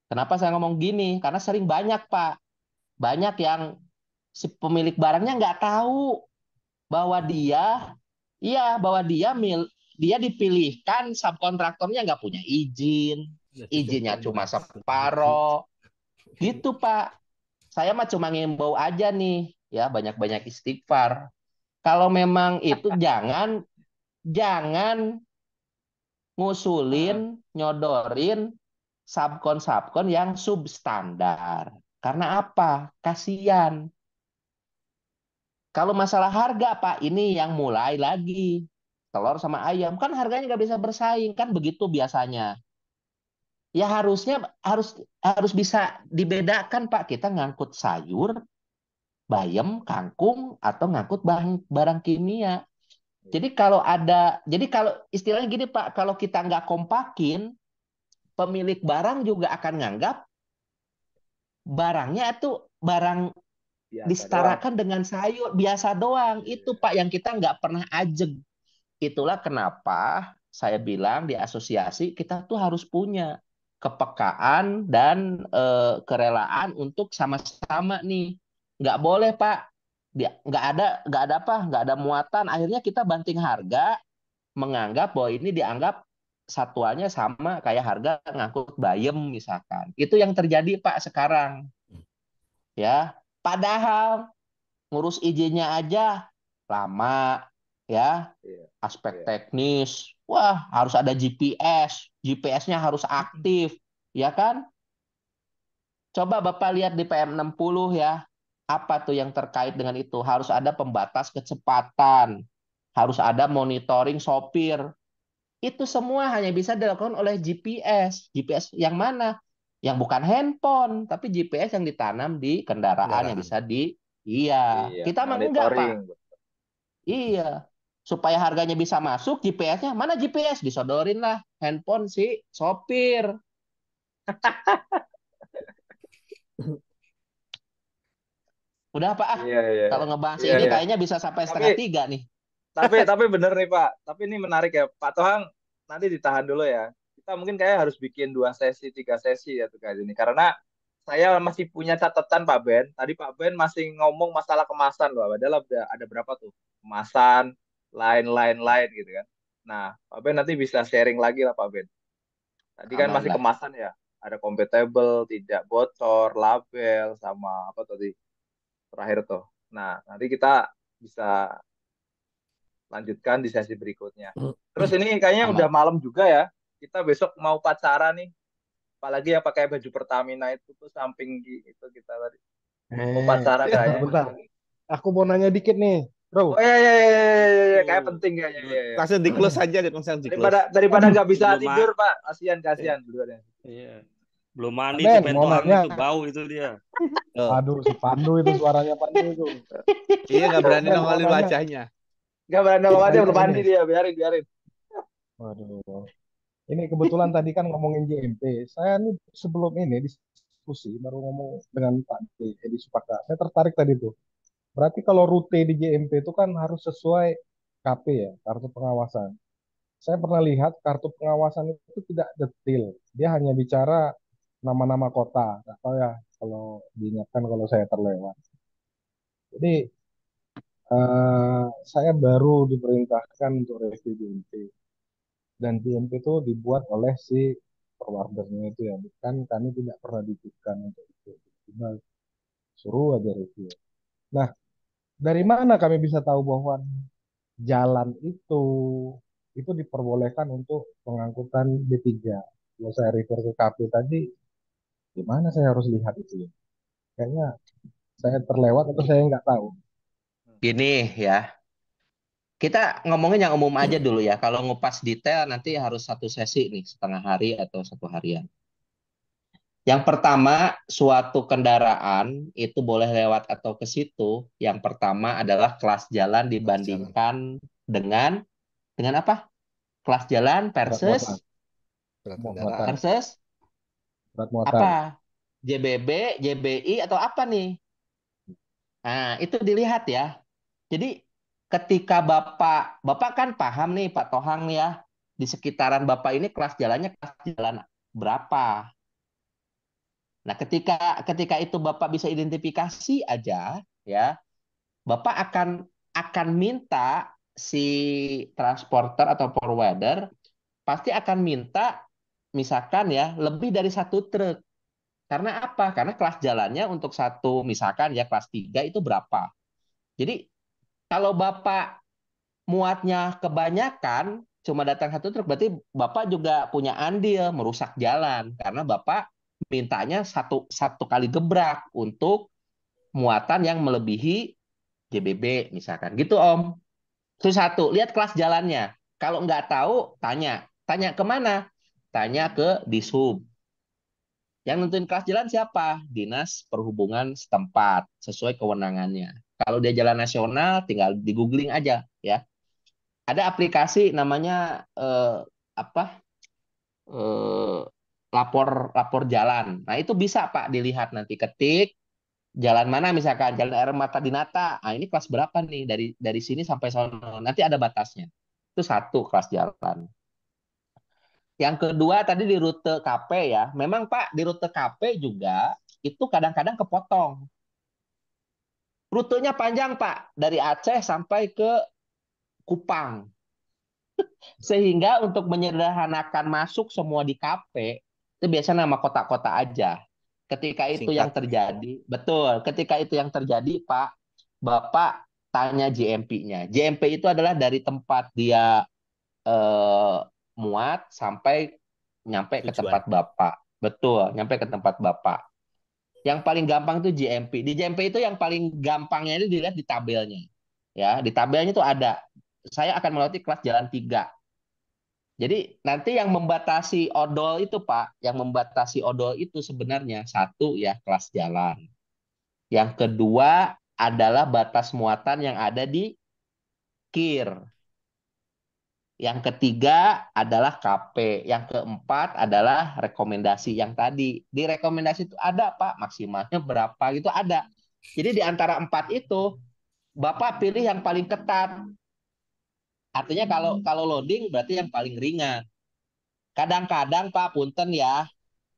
Kenapa saya ngomong gini? Karena sering banyak Pak, banyak yang si pemilik barangnya nggak tahu bahwa dia dia dipilihkan subkontraktornya nggak punya izinnya cuma separoh gitu Pak. Saya mah cuma ngimbau aja nih ya, banyak-banyak istighfar. Kalau memang itu jangan ngusulin, nyodorin subkon yang substandar. Karena apa? Kasihan. Kalau masalah harga, Pak, ini yang mulai lagi. Telur sama ayam, kan harganya nggak bisa bersaing. Kan begitu biasanya. Ya harusnya harus bisa dibedakan, Pak. Kita ngangkut sayur, bayam, kangkung, atau ngangkut barang kimia. Jadi kalau istilahnya gini, Pak, kalau kita nggak kompakin, pemilik barang juga akan nganggap barangnya itu barang Biasa doang. disetarakan dengan sayur biasa doang. Itu Pak yang kita nggak pernah ajeg. Itulah kenapa saya bilang di asosiasi kita tuh harus punya kepekaan dan kerelaan untuk sama-sama nih. Nggak boleh Pak, nggak ada muatan. Akhirnya kita banting harga, menganggap bahwa ini dianggap satuannya sama kayak harga ngangkut bayem misalkan. Itu yang terjadi Pak sekarang. Ya, padahal ngurus izinnya aja lama ya. Iya, Aspek iya. teknis, wah harus ada GPS, GPS-nya harus aktif, ya kan? Coba Bapak lihat di PM60 ya, apa tuh yang terkait dengan itu? Harus ada pembatas kecepatan, harus ada monitoring sopir. Itu semua hanya bisa dilakukan oleh GPS. GPS yang mana? Yang bukan handphone, tapi GPS yang ditanam di kendaraan yang bisa Iya, Iya, kita mah enggak, Pak. monitoring. Iya. Supaya harganya bisa masuk, GPS-nya mana GPS? Disodorin lah handphone si sopir. Udah Pak, Iya, iya, kalau ngebahas iya, ini iya. kayaknya bisa sampai Tapi 2:30 nih. tapi bener nih Pak. Tapi ini menarik ya, Pak Tohang. Nanti ditahan dulu ya. Kita mungkin kayak harus bikin 2 sesi, 3 sesi ya tuh kayak ini. Karena saya masih punya catatan Pak Ben. Tadi Pak Ben masih ngomong masalah kemasan loh. Padahal ada berapa tuh? Kemasan, lain-lain gitu kan. Nah, Pak Ben nanti bisa sharing lagi lah Pak Ben. Tadi kan Aman masih lah. kemasan ya. Ada compatible, tidak bocor, label, sama apa tadi terakhir tuh. Nah, nanti kita bisa lanjutkan di sesi berikutnya. Terus ini kayaknya udah Aman. malam juga ya. Kita besok mau upacara nih. Apalagi yang pakai baju Pertamina itu tuh samping itu kita tadi. Upacara kayaknya. bentar. Aku mau nanya dikit nih, Oh bro. iya, iya, iya, iya, iya, iya. Kayak penting kayaknya. Iya, iya. Langsung di close aja, langsung di close. Daripada nggak bisa Belum tidur Pak. Kasihan duluan ya. Iya. Belum mandi Ben, tuh mau pentohang nanya. itu bau itu dia. Aduh, si Pandu itu suaranya Pandu itu. Iya, nggak berani Ben, mau nongolin nanya. wajahnya. Nggak berani ngomong aja, belum Nanya mandi ini. dia. Biarin. Waduh. Ini kebetulan tadi kan ngomongin JMP. Saya nih sebelum ini diskusi baru ngomong dengan Pak Edi Supaka. Saya tertarik tadi tuh. Berarti kalau rute di JMP itu kan harus sesuai KP ya, kartu pengawasan. Saya pernah lihat kartu pengawasan itu tidak detail. Dia hanya bicara nama-nama kota. Nggak tahu ya kalau diingatkan kalau saya terlewat. Jadi saya baru diperintahkan untuk review JMP. Dan JMP itu dibuat oleh si forwardernya itu ya. Bukan kami tidak pernah dititipkan untuk itu. Cuma suruh aja review. Nah, dari mana kami bisa tahu bahwa jalan itu diperbolehkan untuk pengangkutan B3? Kalau saya refer ke KP tadi, gimana saya harus lihat itu ya? Kayaknya saya terlewat atau saya nggak tahu. Gini ya, kita ngomongin yang umum aja dulu ya. Kalau ngupas detail nanti harus 1 sesi nih, setengah hari atau 1 harian. Yang pertama, suatu kendaraan itu boleh lewat atau ke situ. Yang pertama adalah kelas jalan dibandingkan dengan apa? Kelas jalan Berat muatan. versus Berat muatan. apa? JBB, JBI atau apa nih? Nah, itu dilihat ya. Jadi ketika Bapak kan paham nih Pak Tohang ya, di sekitaran Bapak ini kelas jalannya kelas jalan berapa? Nah, ketika itu Bapak bisa identifikasi aja ya, Bapak akan minta si transporter atau forwarder pasti akan minta misalkan ya lebih dari 1 truk. Karena apa? Karena kelas jalannya untuk satu misalkan ya kelas 3 itu berapa. Jadi kalau Bapak muatnya kebanyakan cuma datang 1 truk, berarti Bapak juga punya andil merusak jalan karena Bapak mintanya satu kali gebrak untuk muatan yang melebihi JBB misalkan gitu Om. Terus satu, lihat kelas jalannya. Kalau nggak tahu, tanya kemana? Tanya ke Dishub. Yang nentuin kelas jalan siapa? Dinas Perhubungan setempat sesuai kewenangannya. Kalau dia jalan nasional, tinggal di googling aja ya. Ada aplikasi namanya apa? Lapor jalan. Nah itu bisa Pak dilihat nanti ketik Jalan mana misalkan Jalan R Mata Dinata. Ah ini kelas berapa nih dari sini sampai sono. Nanti ada batasnya. Itu satu kelas jalan. Yang kedua tadi di rute KP ya. Memang Pak di rute KP juga itu kadang-kadang kepotong. Rutenya panjang Pak, dari Aceh sampai ke Kupang. Sehingga untuk menyederhanakan masuk semua di KP, itu biasanya nama kota-kota aja. Ketika itu yang Singkat. terjadi, betul. Ketika itu yang terjadi, Pak, Bapak tanya JMP-nya. JMP itu adalah dari tempat dia eh, muat sampai nyampe ke Tujuan. tempat Bapak. Betul, nyampe ke tempat Bapak. Yang paling gampang itu JMP. Di JMP itu yang paling gampangnya itu dilihat di tabelnya. Ya, di tabelnya itu ada. Saya akan melewati kelas jalan 3. Jadi nanti yang membatasi odol itu Pak, yang membatasi odol itu sebenarnya satu ya kelas jalan. Yang kedua adalah batas muatan yang ada di KIR. Yang ketiga adalah KP. Yang keempat adalah rekomendasi yang tadi. Di rekomendasi itu ada Pak, maksimalnya berapa gitu ada. Jadi di antara 4 itu Bapak pilih yang paling ketat. Artinya kalau loading berarti yang paling ringan. Kadang-kadang Pak punten ya,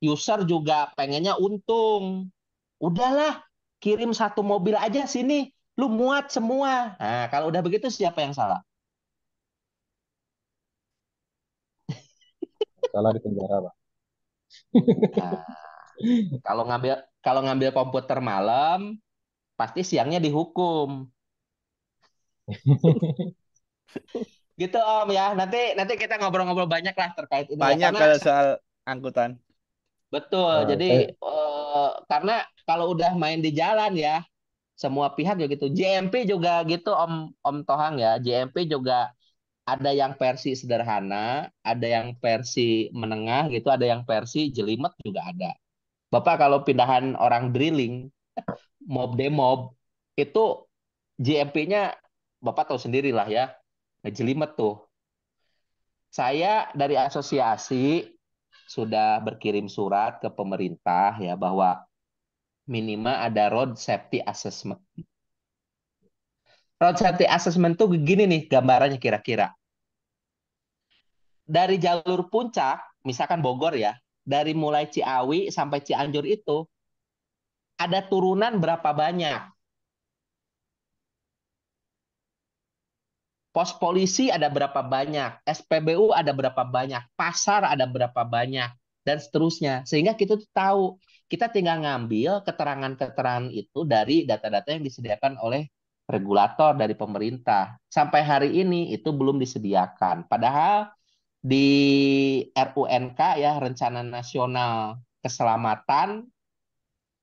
user juga pengennya untung. Udahlah, kirim satu mobil aja sini, lu muat semua. Nah, kalau udah begitu siapa yang salah? Salah di penjara, Pak. Nah, kalau ngambil komputer malam, pasti siangnya dihukum. Gitu Om ya. Nanti kita ngobrol-ngobrol banyak lah terkait ini ya. Banyak Karena kalau soal angkutan. betul. Jadi karena kalau udah main di jalan ya, semua pihak juga gitu. JMP juga gitu Om Tohang ya. JMP juga ada yang versi sederhana, ada yang versi menengah gitu, ada yang versi jelimet juga ada. Bapak kalau pindahan orang drilling, mob demob itu JMP-nya Bapak tahu sendiri lah ya. Ngejelimet tuh. Saya dari asosiasi sudah berkirim surat ke pemerintah ya bahwa minimal ada road safety assessment. Road safety assessment tuh begini nih gambarannya kira-kira. Dari jalur puncak, misalkan Bogor ya, dari mulai Ciawi sampai Cianjur itu ada turunan berapa banyak? Pos polisi ada berapa banyak? SPBU ada berapa banyak? Pasar ada berapa banyak? Dan seterusnya. Sehingga kita tuh tahu, kita tinggal ngambil keterangan-keterangan itu dari data-data yang disediakan oleh regulator dari pemerintah. Sampai hari ini itu belum disediakan. Padahal di RUNK ya, Rencana Nasional Keselamatan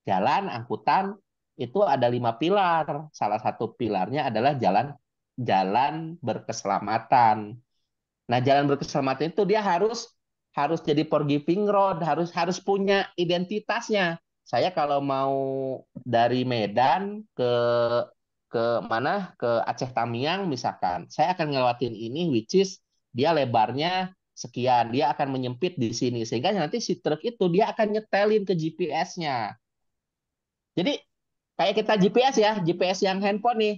Jalan Angkutan itu ada 5 pilar. Salah satu pilarnya adalah jalan berkeselamatan. Nah, jalan berkeselamatan itu dia harus jadi forgiving road, harus punya identitasnya. Saya kalau mau dari Medan ke mana ke Aceh Tamiang misalkan, saya akan ngelewatin ini which is dia lebarnya sekian, dia akan menyempit di sini sehingga nanti si truk itu dia akan nyetelin ke GPS-nya. Jadi kayak kita GPS ya, GPS yang handphone nih,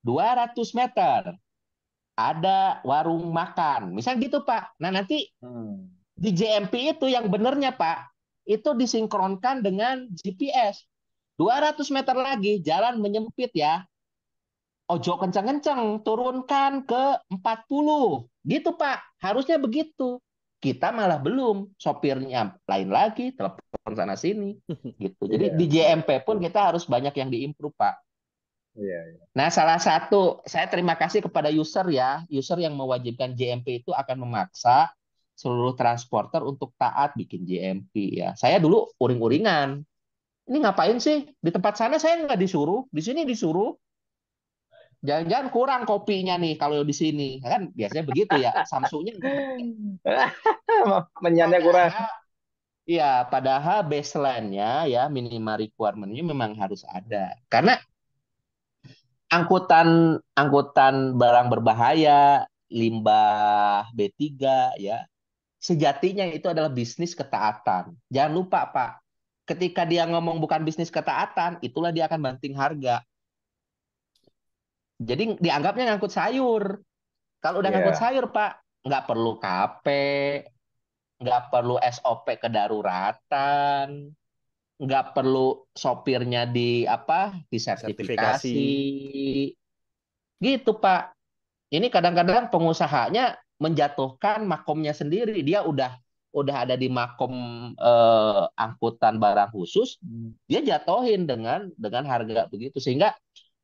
200 meter ada warung makan. Misal gitu, Pak. Nah, nanti di JMP itu yang benernya, Pak, itu disinkronkan dengan GPS. 200 meter lagi jalan menyempit ya. Ojo kencang-kencang, turunkan ke 40. Gitu, Pak. Harusnya begitu. Kita malah belum. Sopirnya lain lagi, telepon sana sini. Gitu. Jadi di JMP pun kita harus banyak yang diimprove, Pak. Nah, salah satu, saya terima kasih kepada user ya. User yang mewajibkan JMP itu akan memaksa seluruh transporter untuk taat bikin JMP ya. Saya dulu uring-uringan. Ini ngapain sih? Di tempat sana saya nggak disuruh, di sini disuruh. Jangan-jangan kurang kopinya nih kalau di sini. Kan biasanya begitu ya. Samsungnya menyanyi kurang. Iya, padahal baseline-nya ya minimal requirement-nya memang harus ada. Karena angkutan barang berbahaya, limbah B3 ya. Sejatinya itu adalah bisnis ketaatan. Jangan lupa Pak, ketika dia ngomong bukan bisnis ketaatan, itulah dia akan banting harga. Jadi dianggapnya ngangkut sayur. Kalau udah ngangkut sayur, Pak, nggak perlu KP, nggak perlu SOP kedaruratan, nggak perlu sopirnya disertifikasi. Gitu, Pak. Ini kadang-kadang pengusahanya menjatuhkan makomnya sendiri. Dia udah ada di makom angkutan barang khusus, dia jatuhin dengan harga begitu, sehingga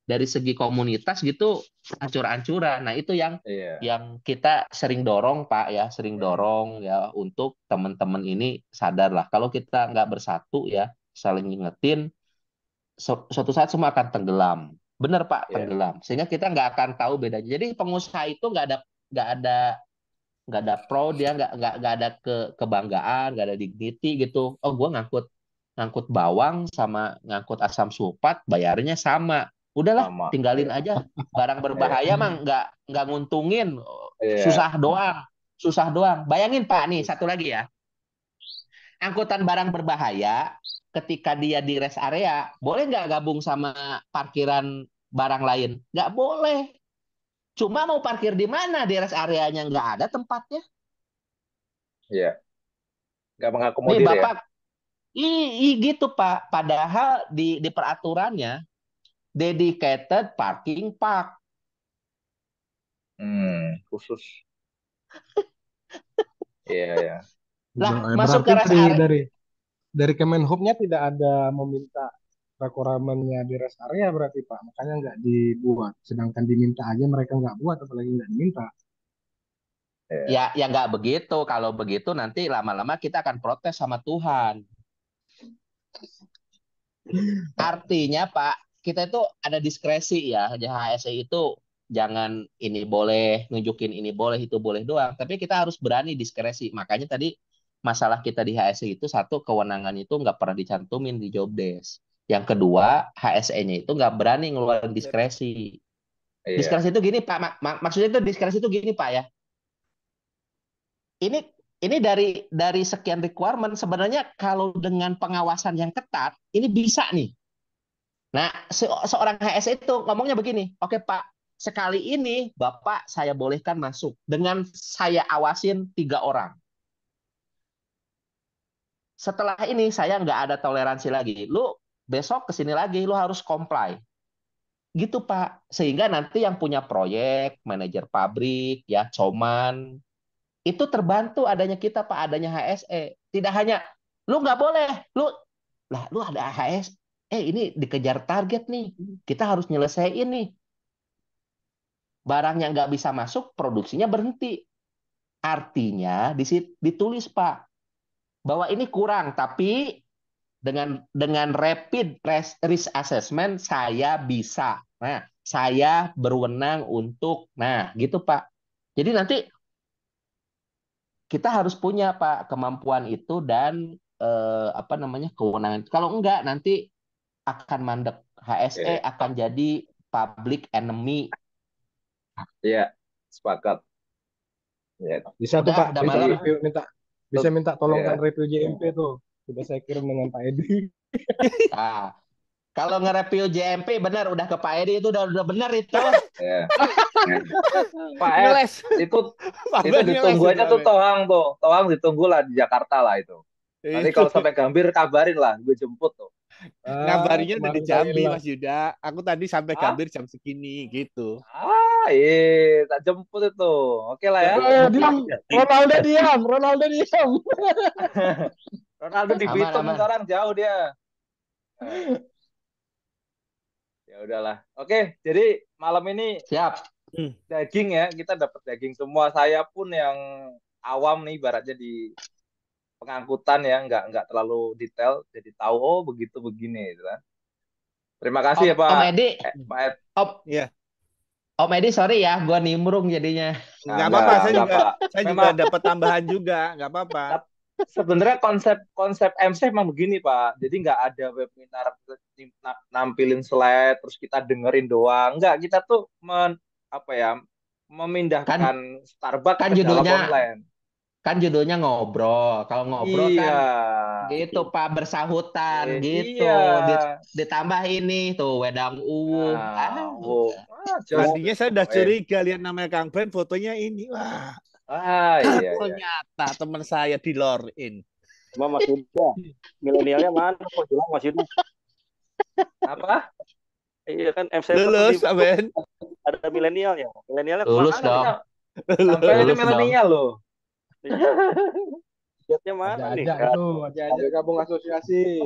dari segi komunitas gitu ancur-ancuran. Nah, itu yang kita sering dorong, Pak, ya, sering dorong ya untuk teman-teman ini sadar lah. Kalau kita nggak bersatu ya, saling ngingetin, suatu saat semua akan tenggelam. Benar, Pak, tenggelam. Sehingga kita nggak akan tahu bedanya. Jadi pengusaha itu nggak ada pro, dia nggak ada kebanggaan, nggak ada dignity gitu. Oh, gue ngangkut bawang sama ngangkut asam sulfat bayarnya sama. Udahlah, tinggalin aja. Barang berbahaya mah nggak nguntungin, susah doang. Bayangin, Pak, nih satu lagi ya. Angkutan barang berbahaya ketika dia di rest area, boleh nggak gabung sama parkiran barang lain? Nggak boleh. Cuma mau parkir di mana, di rest areanya nggak ada tempatnya. Iya. Nggak mengakomodir. Nih, Bapak, gitu, Pak. Padahal di peraturannya dedicated parking park. Khusus. Iya. Lah, masuk ke rest area. Dari Kemenhub-nya tidak ada meminta requirement-nya di rest area berarti, Pak. Makanya nggak dibuat. Sedangkan diminta aja mereka nggak buat, apalagi nggak diminta. Ya nggak begitu. Kalau begitu nanti lama-lama kita akan protes sama Tuhan. Artinya, Pak, kita itu ada diskresi ya. HSE itu jangan ini boleh, nunjukin ini boleh, itu boleh doang. Tapi kita harus berani diskresi. Makanya tadi masalah kita di HSE itu, satu, kewenangan itu nggak pernah dicantumin di job desk. Yang kedua, HSE-nya itu nggak berani ngeluarin diskresi. Diskresi itu gini, Pak. Maksudnya itu diskresi itu gini, Pak, ya. Ini dari sekian requirement, sebenarnya kalau dengan pengawasan yang ketat, ini bisa nih. Nah, seorang HSE itu ngomongnya begini, oke, Pak, sekali ini Bapak saya bolehkan masuk dengan saya awasin 3 orang. Setelah ini saya nggak ada toleransi lagi. Lu besok kesini lagi, lu harus comply. Gitu, Pak. Sehingga nanti yang punya proyek, manajer pabrik, ya, coman, itu terbantu adanya kita, Pak, adanya HSE. Tidak hanya lu nggak boleh, lu ada HSE, ini dikejar target nih, kita harus nyelesain nih. Barang yang nggak bisa masuk, produksinya berhenti. Artinya ditulis, Pak, bahwa ini kurang, tapi dengan rapid risk assessment saya bisa. Nah, saya berwenang untuk, nah, gitu, Pak. Jadi nanti kita harus punya, Pak, kemampuan itu dan kewenangan. Kalau enggak, nanti akan mandek. HSE akan jadi public enemy. Iya, sepakat. Ya. Bisa tuh, Pak. Bisa minta tolongkan review JMP tuh. Sudah saya kirim dengan Pak Edi. Nah, kalau nge-review JMP benar udah ke Pak Edi, itu udah benar itu. Pak Ed, itu ditunggu aja tuh Tohang ditunggu lah di Jakarta lah itu. Nanti kalau sampai Gambir kabarin lah, gue jemput tuh. Ngabarinnya udah di Jambi, Mas Yuda. Aku tadi sampai Gambir jam segini gitu. Tak jemput itu. Oke lah ya. Diam. Ronaldo diam. Ronaldo di Bitung sekarang jauh dia. Ya udahlah. Oke, jadi malam ini siap. Daging ya, kita dapat daging semua. Saya pun yang awam nih, ibaratnya di pengangkutan ya, nggak terlalu detail, jadi tahu begitu begini, gitu kan. Terima kasih ya Pak. Om Edi. Pak Ed. Om Edi, sorry ya, gua nimbrung jadinya. Nggak apa-apa, saya juga dapat tambahan juga, nggak apa-apa. Sebenarnya konsep MC memang begini, Pak. Jadi nggak ada webinar nampilin slide terus kita dengerin doang. Nggak, kita tuh memindahkan Starbucks kan ke dalam judulnya online. kan judulnya ngobrol. Kalau ngobrol Iya. kan gitu Pak, bersahutan gitu. Iya. Ditambah ini tuh wedang uwuh. Tadinya saya udah curiga lihat namanya Kang Ben, fotonya ini. Wah. Iya. Ternyata teman saya di Lorin. Cuma Mas Yuda, milenialnya mana kok bilang Mas Yuda? Apa? Iya kan M7 Lulus, Ben. ada milenialnya. Milenialnya Lulus kemana? dong. Sampai ini milenial loh. Lihatnya mana nih? Ada gabung asosiasi.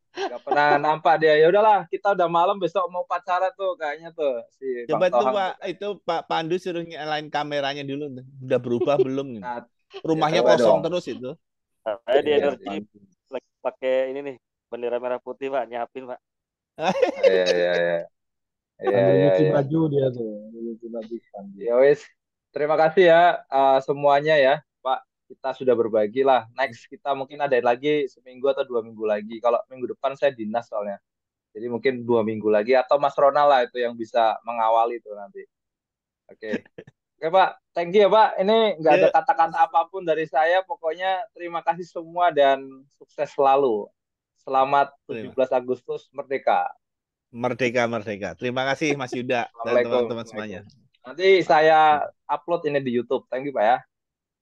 Gak pernah nampak dia. Ya udahlah, kita udah malam, besok mau upacara tuh kayaknya tuh si Coba Bang tuh Tohang. Pak, itu Pak Pandu suruh nyalain kameranya dulu. Udah berubah belum? Nah, rumahnya coba kosong dong. terus itu. Saya di energi lagi pakai ini nih, bendera merah putih Pak, nyiapin Pak. Iya. Nyuci baju dia tuh, nyuci baju. Ya wis, terima kasih ya semuanya ya, Pak. Kita sudah berbagi lah. Next kita mungkin ada lagi seminggu atau 2 minggu lagi. Kalau minggu depan saya dinas soalnya. Jadi mungkin 2 minggu lagi atau Mas Ronald lah itu yang bisa mengawali itu nanti. Oke, Pak. Thank you ya Pak. Ini nggak ada kata-kata apapun dari saya. Pokoknya terima kasih semua dan sukses selalu. Selamat 17 Agustus Merdeka. Merdeka. Terima kasih Mas Yuda dan teman-teman semuanya. Nanti saya upload ini di YouTube. Thank you Pak ya.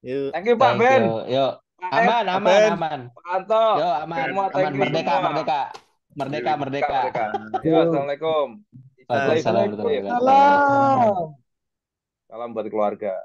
Yuk. Thank you Pak Ben. Yuk. Aman. Pak Anto. Yuk, aman. Semua, Aman. Merdeka. Yuk, assalamualaikum. Waalaikumsalam. Salam buat keluarga.